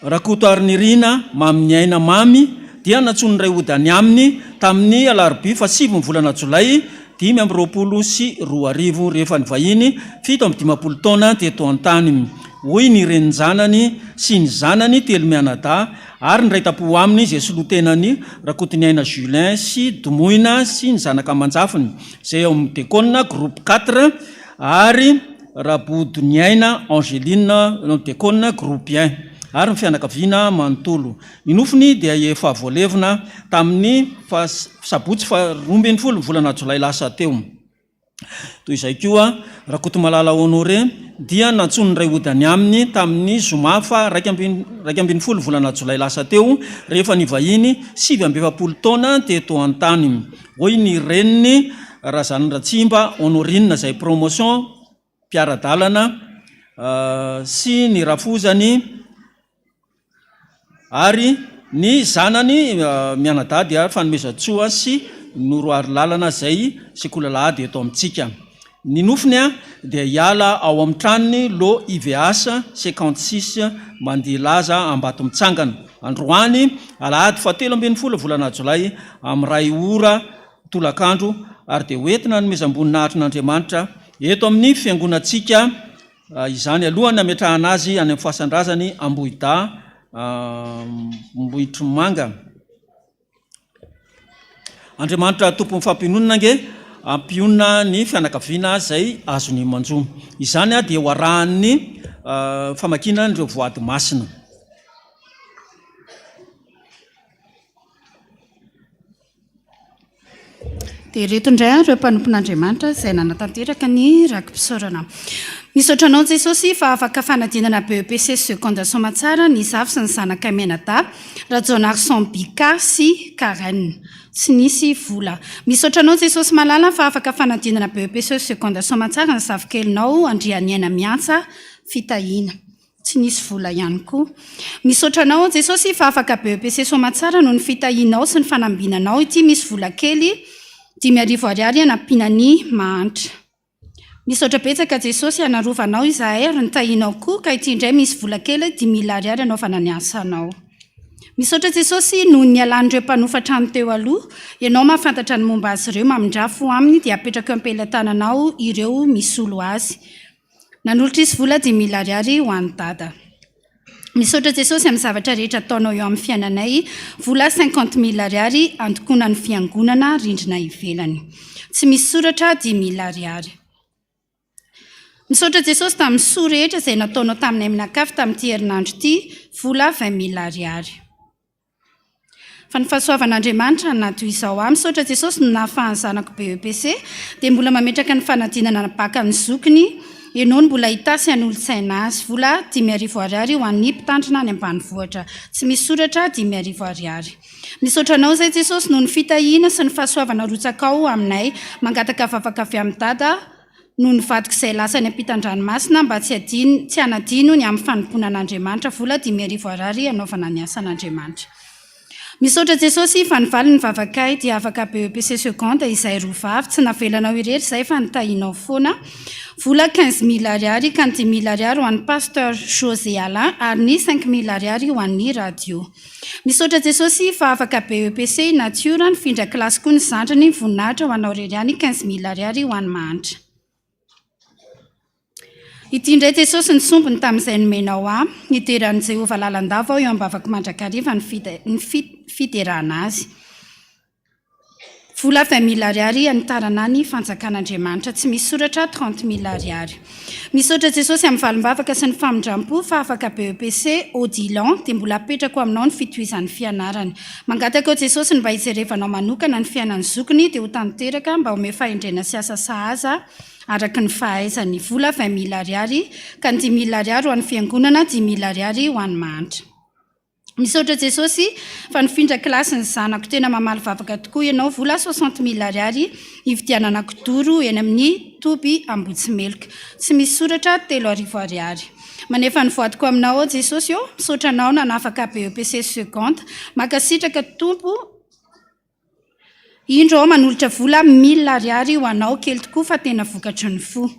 Rakoto Arnirina Mamy Aina Mamy dia natsony ray ody any aminy tamin'ny alarobia 7 volana Jolay 2022 rehefa nivahiny 17 taona teto antany. Hoy ny reniny zanany sy ny zanany telo mianadahy ary ny ray tapo aminy izay solotenany Rakotony Aina Julin sy Domoina sy ny zanaka manjafiny izay eo amin'ny Dekona groupe 4 ary Rabodony Aina Angeline Dekona groupe 1 ary ny fianakaviana manontolo. Ny nofiny dia efa voalevina tamin'ny sabotsy 12 volana Jolay lasa teo. Toy izay koa Rakoto Malala Honoré dia natsony ray ody any aminy tamin'ny zoma 12 volana Jolay lasa teo rehefa nivahiny 70 taona teto antany. Hoy ny reniny Razany Ratsimba Honorine zay promotion mpiaradalana sy ny rafozany ary ny zanany mianadahy dia fanomezatsoa sy noroary lalana zay sekolalahady eto amintsika. Ny nofiny dia hiala ao amin'ny tranony lo IVS 56 mandeha laza Ambato mitsangana. Androany alahady 17 volana Jolay amin'ny 2 ora tolakandro ary dia hoentina nomezam-boninahitrin'Andriamanitra eto amin'ny fiangonantsika izany alohany ametrahana azy any amin'ny fahasandrazany Ambohida Mbohitry Manga. Andriamanitra tompon'ny fampiononana nge ampionona ny fianakaviana zay azony manjo. Izany dia ho arahan'ny famakina ireo voady masina. Dia reto indray ireo mpanompon'Andriamanitra izay nanatanteraka ny rakim-pisaorana. misaotranao jesosy fa afaka fanadinana BEPC seconde somatsara ny zafy sy ny zanaka menada rajonarson bika sy karen tsy nisy vola. Misaotranao jesosy malala fa afaka fanadinana BEPC seconde somatsara ny zavikelinao andriany aina miantsa fitahina tsy nisy vola ihany koa. Misaotranao jesosy fa afaka BEPC somatsara no ny fitahinao sy ny fanambinanao ity misy vola kely 5,000 anampina ny mahantra. Misaotra betsaka jesosy anarovanao izahay ary nitahinao koa ka ity indray misy vola kely 10,000 anaovana ny asanao. Misaotra jesosy noho ny alan'ireo mpanofa trano teo aloha, ianao mahafantatra ny momba azy ireo mamindrafo aminy dia apetraka eo am-pelantananao ireo misolo azy. Nanolotra izy vola 10,000 ho an'ny dada. Misaotra jesosy amin'ny zavatra rehetra ataonao eo amin'ny fiainanay, vola 50,000 andokoana ny fiangonana rindrina ivelany. Tsy misy soratra 10,000. Misaotra jesosy tamin'ny soa rehetra izay nataonao taminay aminakafy tamin'ity herinandro ity, vola 20,000. Fa ny fahasoavan'Andriamanitra natoy izao aho. Misaotra jesosy no nahafahan'ny zanako BEPC dia mbola mametraka ny fanadinana baka ny zokiny, ianao no mbola hitasy an'olo-tsaina azy, vola 10,000 ho an'ny mpitandrina any ambanivohitra. Tsy misy soratra 10,000. Misaotranao izay jesosy noho ny fitahiana sy ny fahasoavana rotsakao aminay, mangataka vavaka avy amin'ny dada noho ny vadiko izay lasa ny ampitan-dranomasina mba tsy hanadino ny amin'ny fanomponan'Andriamanitra, vola 10,000 anaovana ny asan'Andriamanitra. Misaotra jesosy fa nivaly ny vavakay dia afaka BEPC seconde izay rovavy, tsy navelanao irery izay fa nitahinao foana, vola 15,000 ka ny 10,000 ho an'ny pasteur José Alain ary ny 5,000 ho an'ny radio. Misaotra jesosy fa afaka BEPC natiora ny findra kilasy koa ny zandriny voninahitra ho anao reriany 15,000 ho an'ny mahantra. Ity indray jesosy ny sombony tamin'izay nomenao aho, niteran'i Jehovah lalandava ao eo ambavako mandrakariva ny fiterahana azy. Vola 20,000 anitarana ny fanjakan'Andriamanitra, tsy misy soratra 30,000. Misaotra jesosy amin'ny valim-bavaka sy ny famindram-po fa afaka BEPC Odilon dia mbola apetrako aminao ny fitohizan'ny fianarany. Mangataka ao jesosy ny mba hijerevanao manokana ny fiainan'ny zokiny dia ho tanteraka mba home fahendrena sy asa sahaza araka ny fahaizany, vola 20,000 ka ny 10,000 ho an'ny fiangonana, 10,000 ho an'ny mahantra. Misaotra jesosy fa nifindra kilasy ny zanako tena mamaly vavaka tokoa ianao, vola 60,000 hividianana kidoro eny amin'ny toby Ambotsimeloka. Tsy misy soratra 3,000. Manefa ny voadiko aminao ao jesosy eo, misaotranao nanafaka BEPC seconde, makasitraka tompo indro ao manolotra vola 1,000 ho anao, kely tokoa fa tena vokatry ny fo.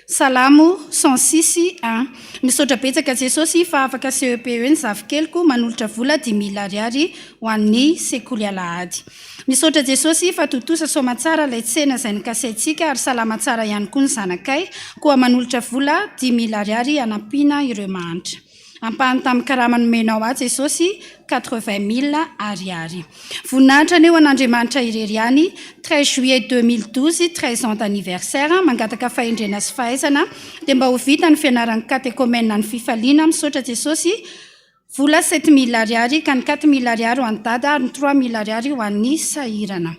Salamo 106:1. Misaotra betsaka jesosy fa afaka CEPE ny zavikeliko manolotra vola 10,000 ho an'ny sekoly Alahady. Misaotra jesosy fa totosa somatsara ilay tsena izay nikasaintsika ary salama tsara ihany koa ny zanakay, koa manolotra vola 10,000 anampina ireo mahantra. Ampahany tamin'ny karama nomenao ahy jesosy 80,000 ariary. Voninahitra aneo an'Andriamanitra irery ihany, 13 juillet 2012, 13 ans d'anniversaire, mangataka fahendrena sy fahaizana dia mba ho vita ny fianaran'ny katekômena ny fifaliana. Misaotra jesosy vola 7,000 ka ny 4,000 ho an'ny dada ary ny 3,000 ho an'ny sahirana.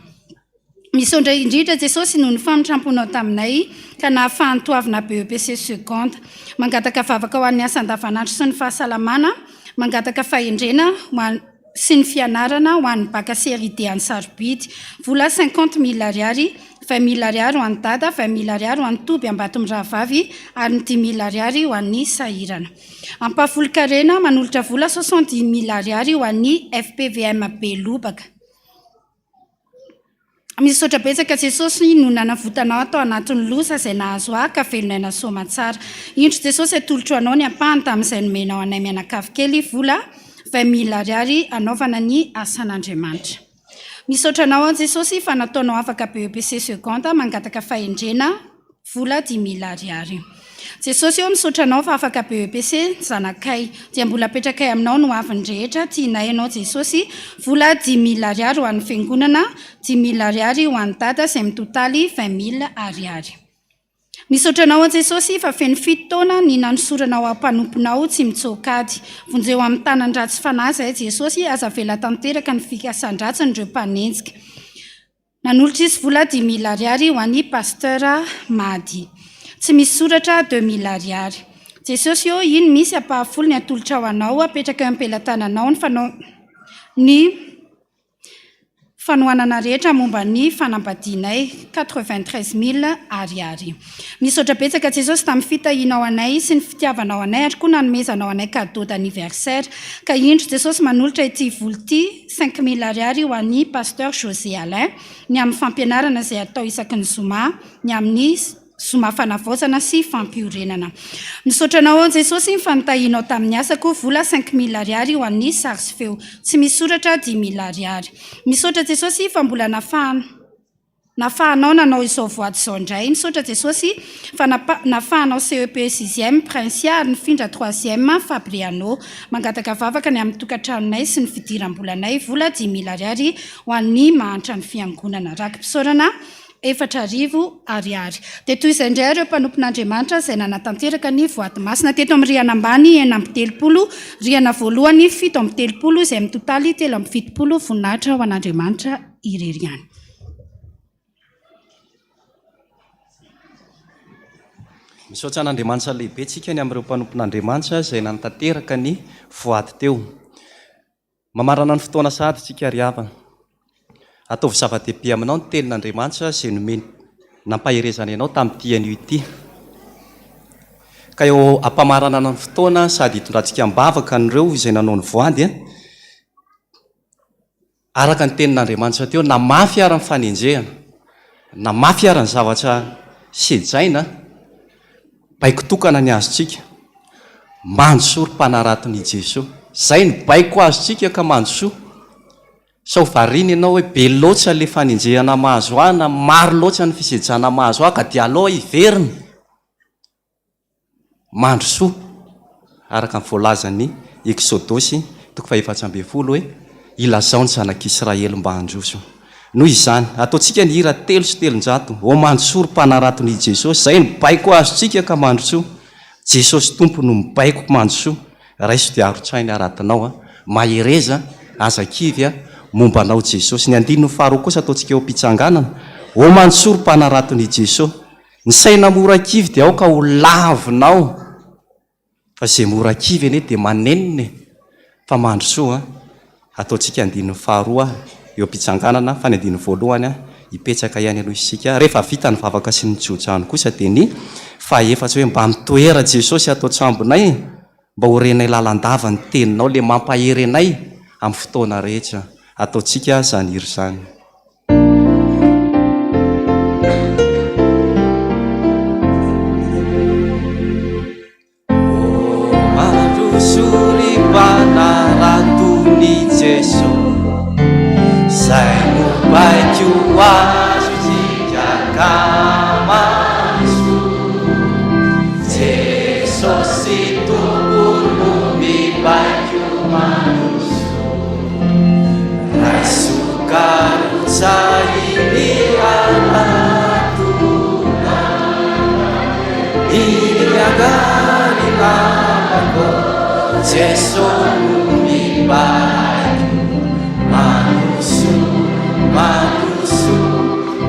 Misaotra indrindra jesosy noho ny famitramponao taminay ka nahafahan'ny toavina BEPC seconde, mangataka vavaka ho an'ny asa andavanandro sy ny fahasalamana, mangataka fahendrena sy ny fianarana ho an'ny bakaseride an'ny sarobidy, vola 50,000, 20,000 ho an'ny dada, 20,000 ho an'ny toby Ambatomirahavavy ary ny 10,000 ho an'ny sahirana. Ampahafolo-karena manolotra vola 70,000 ho an'ny FPVM Belobaka. Misaotra betsaka jesosy no nanavotanao atao anatin'ny loza izay nahazo ahy ka velonaina somatsara. Indro jesosy atolotro anao ny ampahany tamin'izay nomenao anay mianakavy kely, vola 20,000 anaovana ny asan'Andriamanitra. Misaotra anao an jesosy fa nataonao afaka BEPC seconde mangataka fahendrena, vola 10,000. Jesosy eo misaotra anao fa afaka BEPC zanakay dia mbola apetrakay aminao no aviny rehetra, tianay ianao jesosy, vola 10,000 ho an'ny fiangonana, 10,000 ho an'ny dada izay mitotaly 20,000 ariary. Misaotra anao jesosy fa feno 7 taona ny nanosoranao ampanomponao tsy mitsokady, vonjeo amin'ny tanan-dratsy fanahy zay jesosy, aza vela tanteraka ny fikasan-dratsy ireo mpanenjika. Nanolotra izy vola 10,000 ho an'ny pasteur Mady. tsy misy soratra 2000 ariary. Jesosy eo iny misy apahafolo ny atolotra ao anao apetraka eo ampelatananao ny fanohanana rehetra momba ny fanambadianay 93 000 ariary. Misaotra betsaka Jesosy tamin'ny fitahinao anay sy ny fitiavanao anay ary koa nanomezanao anay cadeau d'anniversaire ka indro Jesosy manolotra ity voly ity 5 000 ariary ho an'ny pasteur José Alain ny amin'ny fampianarana izay atao isaky ny zoma ny amin'ny zoma fanavaozana sy fampiorenana. Misaotra anao Jesosy ny fanotahinao tamin'ny asako vola 5 000 ariary ho an'ny sary sy feo tsy misy soratra 10 000 ariary. Misaotra Jesosy fa mbola nafahanao nanao izao voady izao indray. Misaotra Jesosy fa nafahanao CEP 6e Princia ny findra 3e Fabriano mangataka vavaka ny amin'ny tokantranonay sy ny fidiram-bolanay vola 10 000 ariary ho an'ny mahantra ny fiangonana rakim-pisaorana 4,000 ariary. Dia toy izay indray ireo mpanompon'Andriamanitra izay nanatanteraka ny voady masina teto amin'ny rihana ambany 9:30, rihana voalohany 7:30 izay amin'ny totaly 3:70 voninahitra ho an'Andriamanitra irery ihany. Misaotra an'Andriamanitra lehibe tsika ny amin'ireo mpanompon'Andriamanitra izay nanatanteraka ny voady teo. Mamarana ny fotoana sahady tsika ry havana. Ataovy zava-dehibe aminao ny tenin'Andriamanitra izay nomeny nampaherezana ianao tamin'ity anio ity. Ka eo ampamarana ny fotoana sady hitondrantsika mbavaka an'ireo izay nanao ny voady araka ny tenin'Andriamanitra teo na mafy ara ny fanenjehana, na mafy ara ny zavatra sejaina, baiko tokana ny azontsika mandrosoa ry mpanaraton'i Jesosy. Zay ny baiko azontsika ka mandrosoa. Sao variny ianao hoe be loatra le fanenjehana mahazo ahy na maro loatra ny fisejana mahazo ahy ka dia aloha iveriny mandrosoa araka ny voalazan'ny Exodosy 4:12 hoe ilazao ny zanak'Israely mba handroso. Noho izany ataontsika ny hira 3 sy 300 o mandrosoa ry mpanaraton'i Jesosy. Zay ny baiko azontsika ka mandrosoa. Jesosy tompo no mibaiko mandrosoa. Raiso dia arotsainy aratinao mahereza azakivy mombanao Jesosy. Ny andino faharoa kosa ataontsika eo am-pitsanganana o mandrosoa ry mpanaraton'i Jesosy. Ny saina mora kivy dia ao ka ho lavinao fa zay mora kivy ane dia maneniny fa mandrosoa. Ataontsika andino faharoa eo am-pitsanganana fa ny andino voalohany ipetsaka ihany aloha isika. Rehefa vita ny vavaka sy ny jodrano kosa dia ny fahaefatra hoe mba mitoera Jesosy atao tsambonay mba horenay lalandava ny teninao le mampahery anay amin'ny fotoana rehetra. Ataontsika zany hiry zany. Mandrosory mpanaraton'i Jesosy, zay no baiko azontsika ka mandrosoa. Jesosy tompony no mibaiko mandrosoa. Raisokarotsahiny anatona iniagary namako. Jesosy no mibaiko mandrosoa, mandrosoa,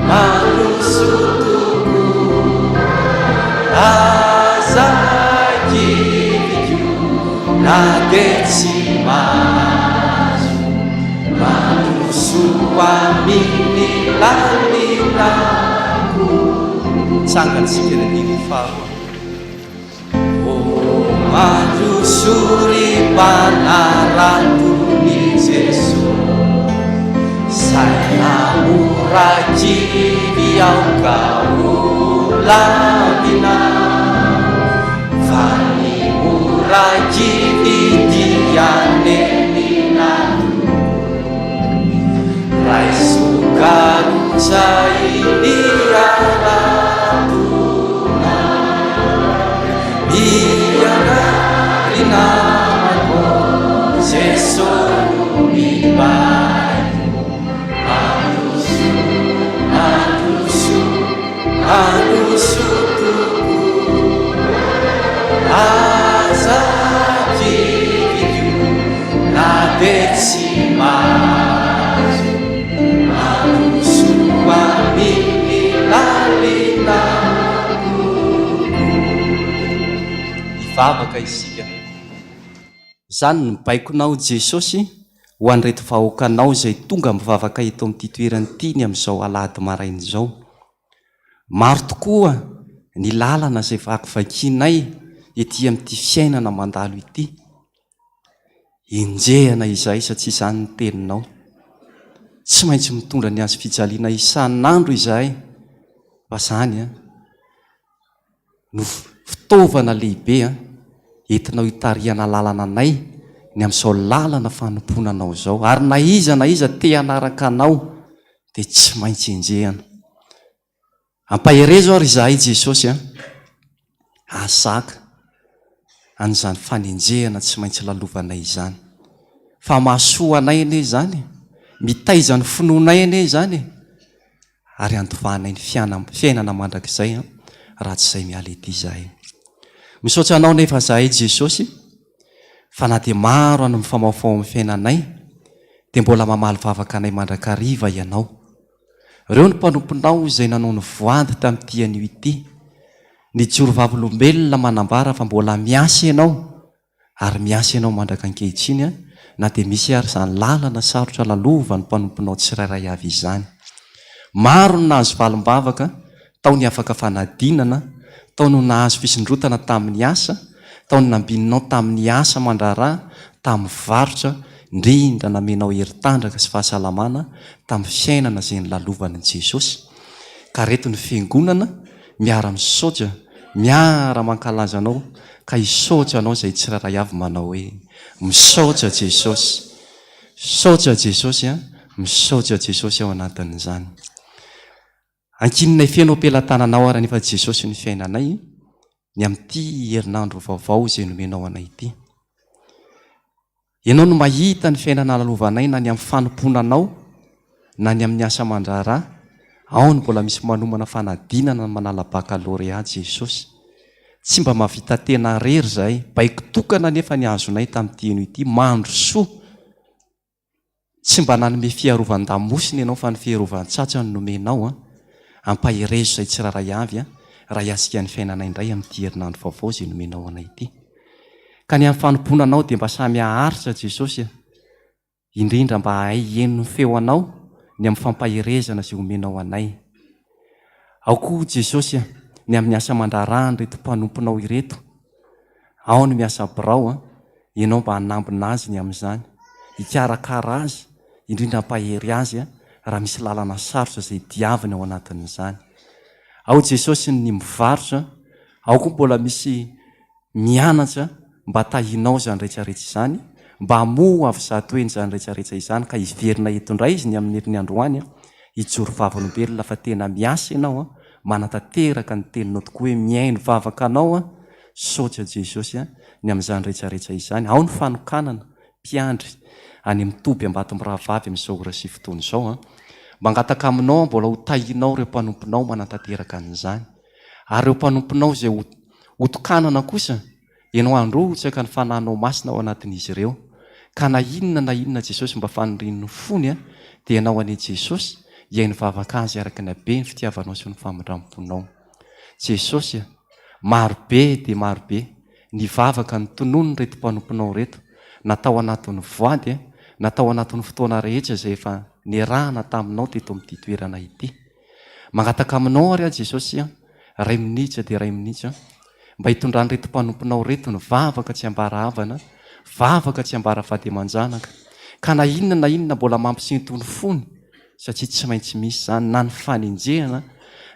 mandrosoa tokoa. Azakiviko na dia tsy mahazo mandrosoa amin'ny lalinako. Tsangatsika ny andino faharoa. Mandrosoa ry mpanaraton'i Jesosy, saina mora kivy aoka ho lavina. Fa ny mora kivy dia neninano, raisokarotsahiny aratona iagary namako. Jesosy no mibaiko mandrosoa, mandrosoa, mandrosoa tokoa. Azakiviko mivavaka isika. Zany no baikonao Jesosy ho an'reto vahoakanao izay tonga mivavaka eto amin'ity toerany ity ny amin'izao alahady maraina izao. Maro tokoa ny lalana izay vakivakinay ety amin'ity fiainana mandalo ity. Enjehana izay satria izany ny teninao. Tsy maintsy mitondra ny azo fijaliana isan'andro izahay. Fa zany no fitaovana lehibe entinao hitarihana lalana anay ny amin'izao lalana fanomponanao izao. Ary na iza te hanaraka anao dia tsy maintsy enjehana. Ampaherezo ary izahay Jesosy azaka an'izany fanenjehana tsy maintsy lalovanay izany. Fa mahasoa anay ane izany, mitaiza ny finoanay ane izany, ary andovahanay ny fiainana mandrakizay raha tsy izay miala ety izahay. Misaotra anao nefa izahay Jesosy, fa na dia maro any mifamaofao amin'ny fiainanay dia mbola mamaly vavaka anay mandrakariva ianao. Ireo ny mpanomponao izay nanao ny voady tamin'ity anio ity. Ny joro vavolombelona manambara fa mbola miasa ianao, ary miasa ianao mandraka ankehitriny na dia misy ary izany lalana sarotra lalova ny mpanomponao tsirairay avy izany. Maro no nahazo valim-bavaka tao ny afaka fanadinana, tao no nahazo fisondrotana tamin'ny asa, tao ny nambininao tamin'ny asa mandrarà, tamin'ny varotra, indrindra namenao heritandraka sy fahasalamana tamin'ny fiainana izay nilalovana Jesosy. Ka reto ny fiangonana miara-misaotra, miara-mankalaza anao, ka hisaotra anao izay tsirairay avy manao hoe misaotra Jesosy, misaotra Jesosy, misaotra Jesosy ao anatin'izany. Ankininay feno ampelantananao ary nefa Jesosy ny fiainanay ny amin'ity herinandro vaovao izay nomenao anay ity. Ianao no mahita ny fiainana lalovanay na ny amin'ny fanomponanao na ny amin'ny asa mandrarà. Ao ny mbola misy manomana fanadinana manala bakalorea Jesosy. Tsy mba mahavita tena rery zahay, baiko tokana nefa ny azonay tamin'ity eno ity, mandro soa. Tsy mba nanome fiarovan-damosiny ianao fa ny fiarovan-tsatrany nomenao. Ampaherezo izay tsiraray avy raha hiasika ny fiainanay indray amin'ity herinandro vaovao izay nomenao anay ity. Ka ny amin'ny fanomponanao dia mba samy haharitra Jesosy, indrindra mba hahay eno ny feo anao ny amin'ny fampaherezana izay omenao anay. Ao koa Jesosy ny amin'ny asa mandrarà reto mpanomponao ireto. Ao ny miasa birao, ianao mba hanambina azy ny amin'izany, hikarakara azy, indrindra hampahery azy raha misy lalana sarotra izay diavina ao anatin'izany. Ao Jesosy ny mivarotra, ao koa mbola misy mianatra mba tahinao izany rehetrarehetra izany, mba hamoha avy zato eny izany rehetrarehetra izany, ka hiverina eto indray izy ny amin'ny herin'ny androany hijoro vavolombelona fa tena miasa ianao, manatanteraka ny teninao tokoa hoe miaino vavaka anao. Saotra Jesosy ny amin'izany rehetrarehetra izany. Ao ny fanokanana mpiandry any amin'ny toby Ambatomboravavy amin'izao ora sy fotoana izao, mangataka aminao mbola ho tahinao ireo mpanomponao manatanteraka an'izany. Ary ireo mpanomponao izay hotokanana kosa, ianao androtsaka ny fanahinao masina ao anatin'izy ireo. Ka na inona Jesosy mba fanorin'ny fony dia ianao ane Jesosy hiaino vavaka azy araka ny habe ny fitiavanao sy ny famindramponao. Jesosy marobe dia marobe ny vavaka ny tonono reto mpanomponao reto, natao anatin'ny voady, natao anatin'ny fotoana rehetra izay efa niarahana taminao teto amin'ity toerana ity. Mangataka aminao ary Jesosy ray minitra dia ray minitra mba hitondrany reto mpanomponao reto ny vavaka tsy ambara havana, vavaka tsy ambara fahademanjanaka. Ka na inona mbola mampisinto ny fony, satria tsy maintsy misy zany, na ny fanenjehana,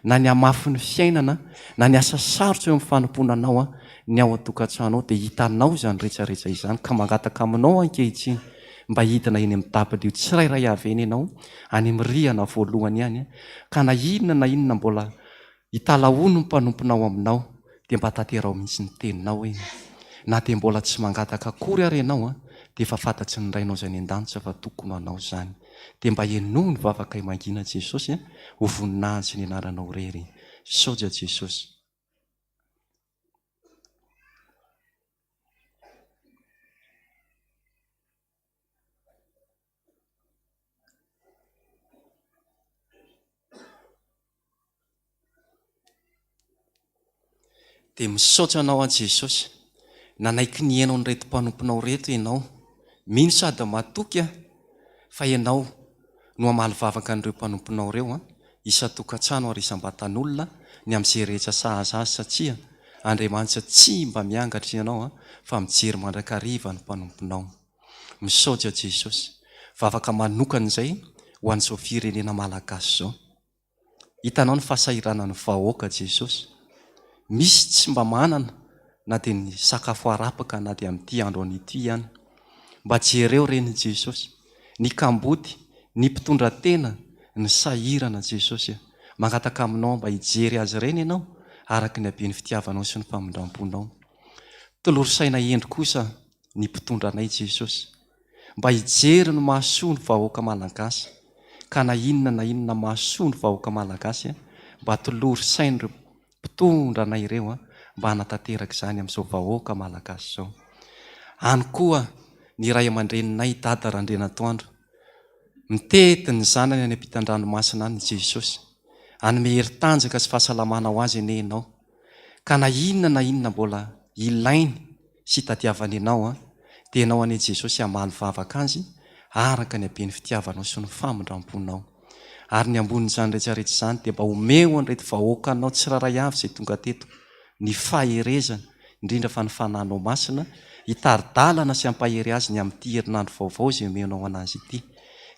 na ny hamafy ny fiainana, na ny asa sarotra eo amin'ny fanomponanao ny ao an-tokantranao, dia hitanao izany rehetrarehetra izany. Ka mangataka aminao ankehitriny mba hidina eny amin'ny tapelio tsirairay avy eny ianao, any amin'ny rihana voalohany ihany. Ka na inona mbola hitalahono ny mpanomponao aminao, dia mba tanterao mihitsy ny teninao eny. Na dia mbola tsy mangataka akory ary ianao, dia efa fantatsy ny rainao izay ny an-danitra fa tokony anao izany. Dia mba enoho ny vavaka mangina Jesosy ho voninahitsy ny anaranao rery. Saotra Jesosy. Dia misaotra anao a Jesosy nanaiky ny ianao ny reto mpanomponao reto ianao mino sady matoky fa ianao no amaly vavaka an'ireo mpanomponao reo isa-tokantrano ary isam-batan'olona ny amin'izay rehetra sahazazy satria Andriamanitra tsy mba miangatra ianao fa mijery mandrakariva ny mpanomponao. Misaotra Jesosy, vavaka manokana izay ho an'izao firenena malagasy zao. Hitanao ny fahasairana ny vahoaka Jesosy. Misy tsy mba manana na dia ny sakafo arapaka na dia amin'ity andro an'ity ihany. Mba jereo reny Jesosy, ny kamboty, ny mpitondra tena, ny sahirana Jesosy. Mangataka aminao mba hijery azy reny ianao araka ny habeny fitiavanao sy ny famindramponao. Tolorosaina endry kosa ny mpitondra anay Jesosy. Mba hijery ny mahasoa ny vahoaka malagasy. Ka na inona mahasoa ny vahoaka malagasy mba tolorosaina ireo mpitondra anay ireo mba hanatanteraka izany amin'izao vahoaka malagasy zao. Any koa ny ray aman-dreninay Dada Randrenatoandro mitety ny zanany any ampitan-dranomasina any Jesosy. Anome heri-tanjaka sy fahasalamana ho azy enao. Ka na inona mbola ilainy sy tadiavany ianao dia ianao ane Jesosy hamaly vavaka azy araka ny habeny fitiavanao sy ny famindramponao. Ary ny ambonin'izany rehetrarehetra izany dia mba homeo an'ireto vahoaka anao tsiraray avy izay tonga teto ny faherezana indrindra fa ny fananao masina hitaridalana sy hampahery azy ny amin'ity herinandro vaovao izay omenao anazy ity.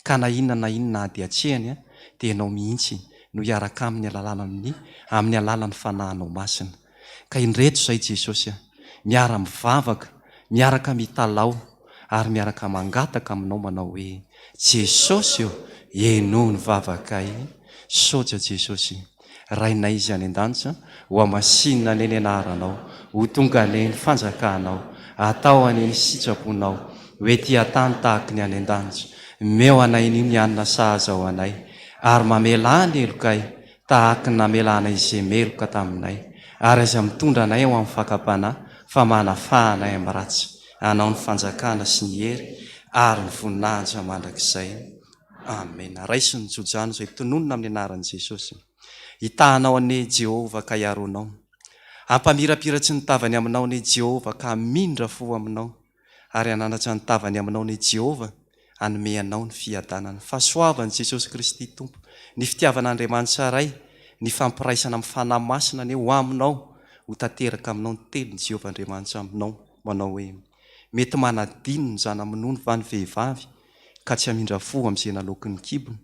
Ka na inona ady hatrehany dia ianao mihitsy no hiaraka amin'ny alalan'ny fanahanao masina. Ka indreto izay Jesosy miara mivavaka, miaraka mitalao ary miaraka mangataka aminao manao hoe Jesosy eno ny vavakay. Saotra Jesosy, rainay izy any an-danitra ho amasinina ny anaranao, ho tonga ny fanjakanao, atao any sitraponao, hoe tia tany tahaka ny any an-danitra. Meo anay ny anina sahaza ao anay, ary mamela ny elokay tahaka namelana izay meloka taminay. Ary aza mitondra anay ao amin'ny fakapana fa manafahanay amin'ny ratsy. Anao ny fanjakana sy ny hery ary ny voninahitra mandrakizay. Amen. Raisy ny jojano izay tononona amin'ny anaran'i Jesosy. Hitahanao ane Jehovah ka hiaronao. Ampamirapiratsy ny tavany aminao ane Jehovah ka hamindra fo aminao. Ary hananatra ny tavany aminao ane Jehovah hanome anao ny fiadanana. Fahasoavan'i Jesosy Kristy Tompo, ny fitiavan'Andriamanitra ray, ny fampiraisana amin'ny fanahy masina ane ho aminao, ho tanteraka aminao ny telon'i Jehovah Andriamanitra aminao, manao hoe mety manadino ny zana-minono va ny vehivavy ka tsy hamindra fo amin'izay naloky ny kibony.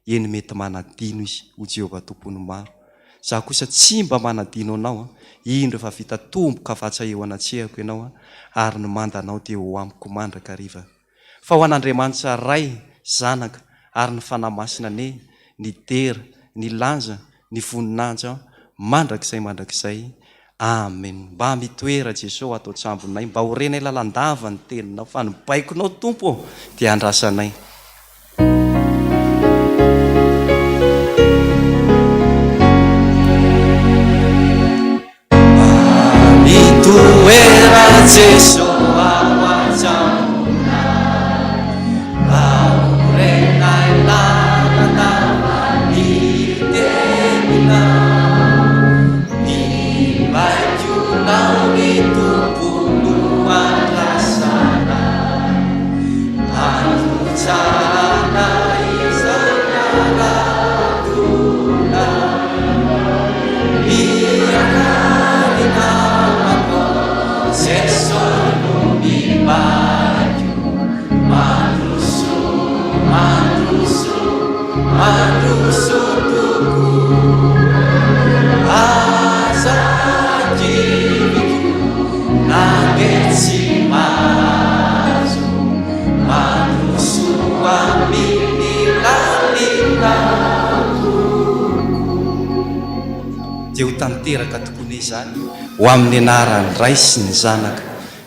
Eny mety manadino izy ho Jehovah tompony maro. Za kosa tsy mba manadino anao, indro fa vita tomboka vatsa eo anatsehako ianao ary ny mandanao dia ho amiko mandrakariva. Fa ho an'Andriamanitra ray zanaka ary ny fanahy masina ane, ny dera, ny lanja, ny voninahitra mandrakizay. Amen. Mba mitoera Jesosy atao trambonay, mba horenay lalandava ny teninao, fa ny baikonao Tompo dia andrasanay. Mitoera Jesosy ao an-trambonay, mba horenay lalandava ny teninao. Baikonao ny Tompo no andrasanay, andrasana izany aratonay. Miakary namako, Jesosy no mibaiko, mandroso toko. Nagetsy mazo, mandroso amin'ny lalinako. Dia ho tanteraka tokony izany ho amin'ny anaran'ny Ray sy ny Zanaka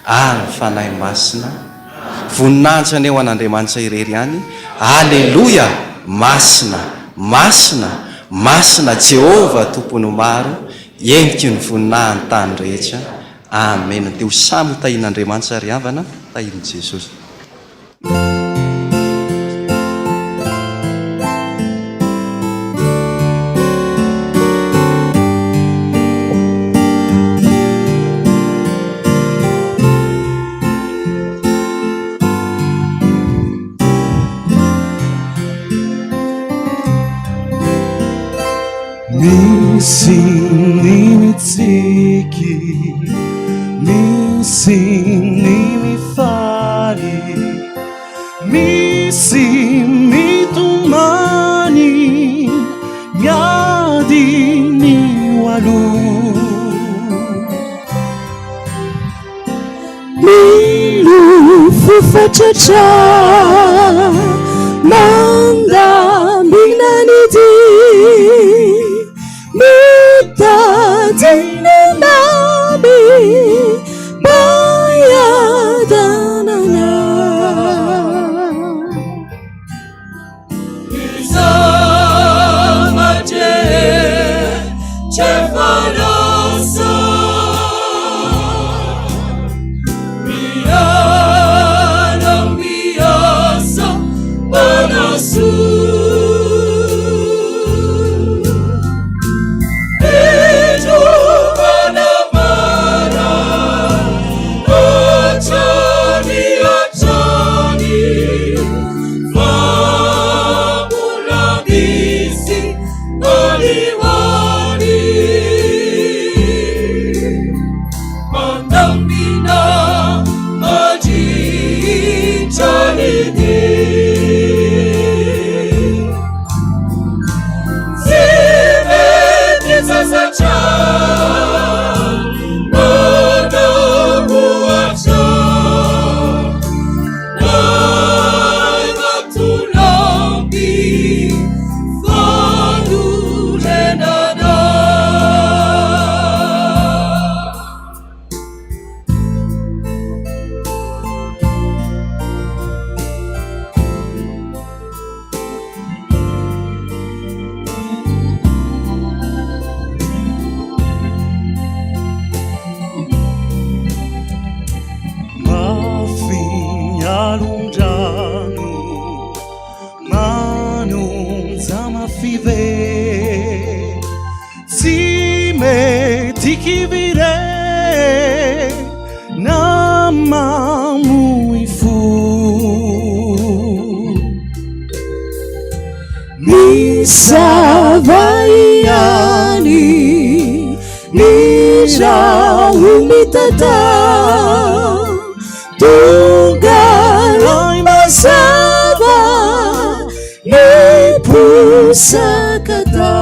ary ny fanahy masina. Voninahitra ny eo an'Andriamanitra irery any. Aleloia! Masina, masina, masina Jehovah tompony maro, eniky ny voninahiny tany rehetra. Amen. Dia ho samy tahin'Andriamanitra ry havana, tahin'i Jesosy. misy ny mitsiky, misy ny mifaly, misy mitomany miady ny walo, milofofatratra mandambinanity mitadinenami bayadanana Isamaje chefarasa miasa panasu Savaiani nijaumitata tungarai masava nepusakata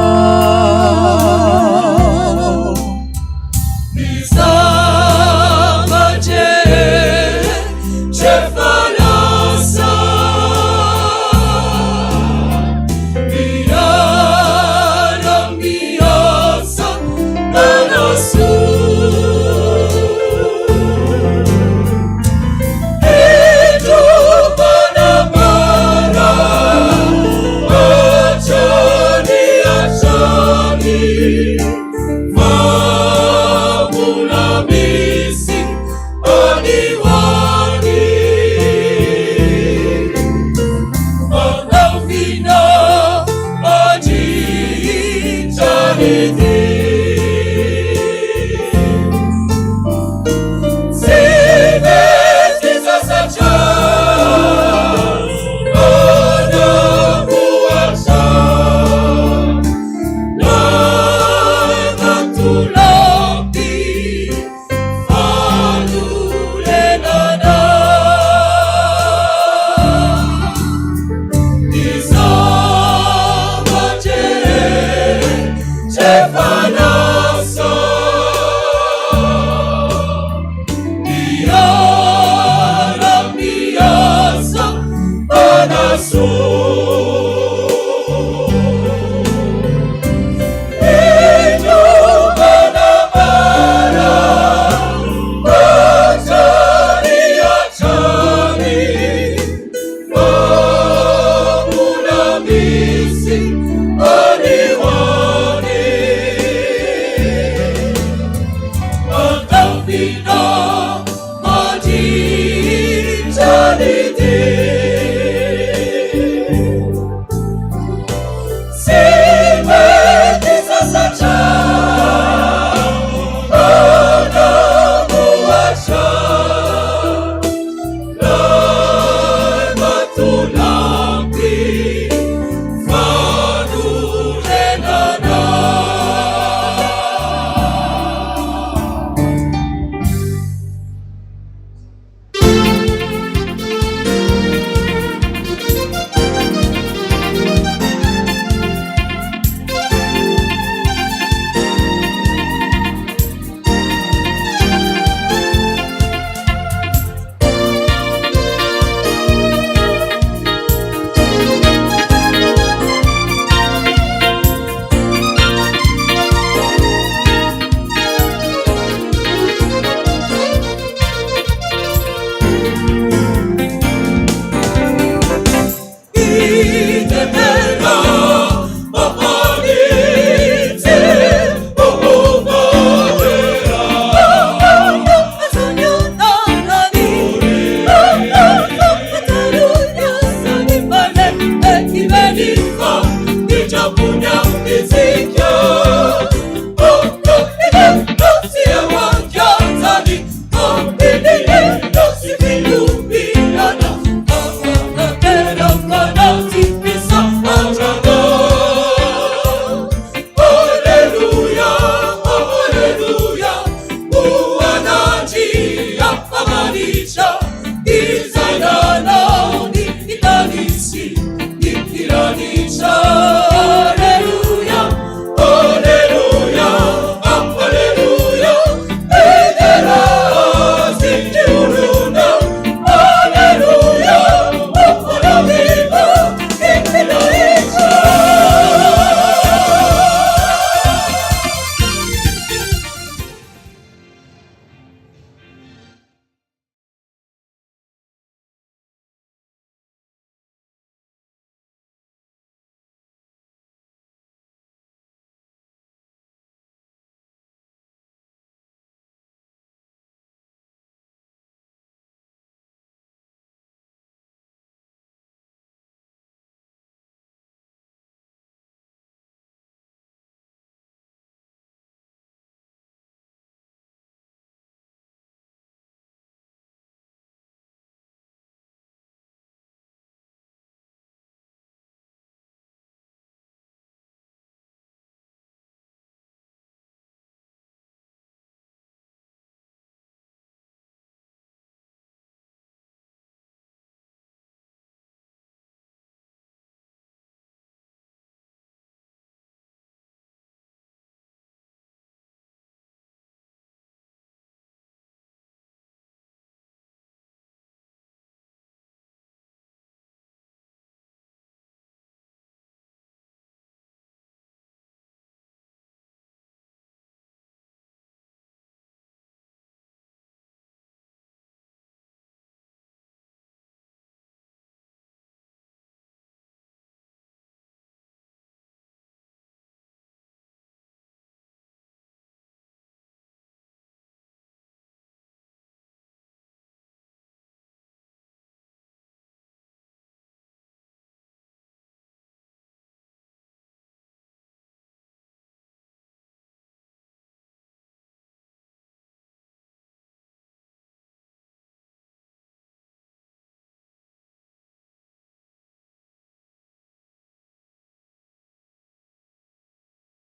Punya,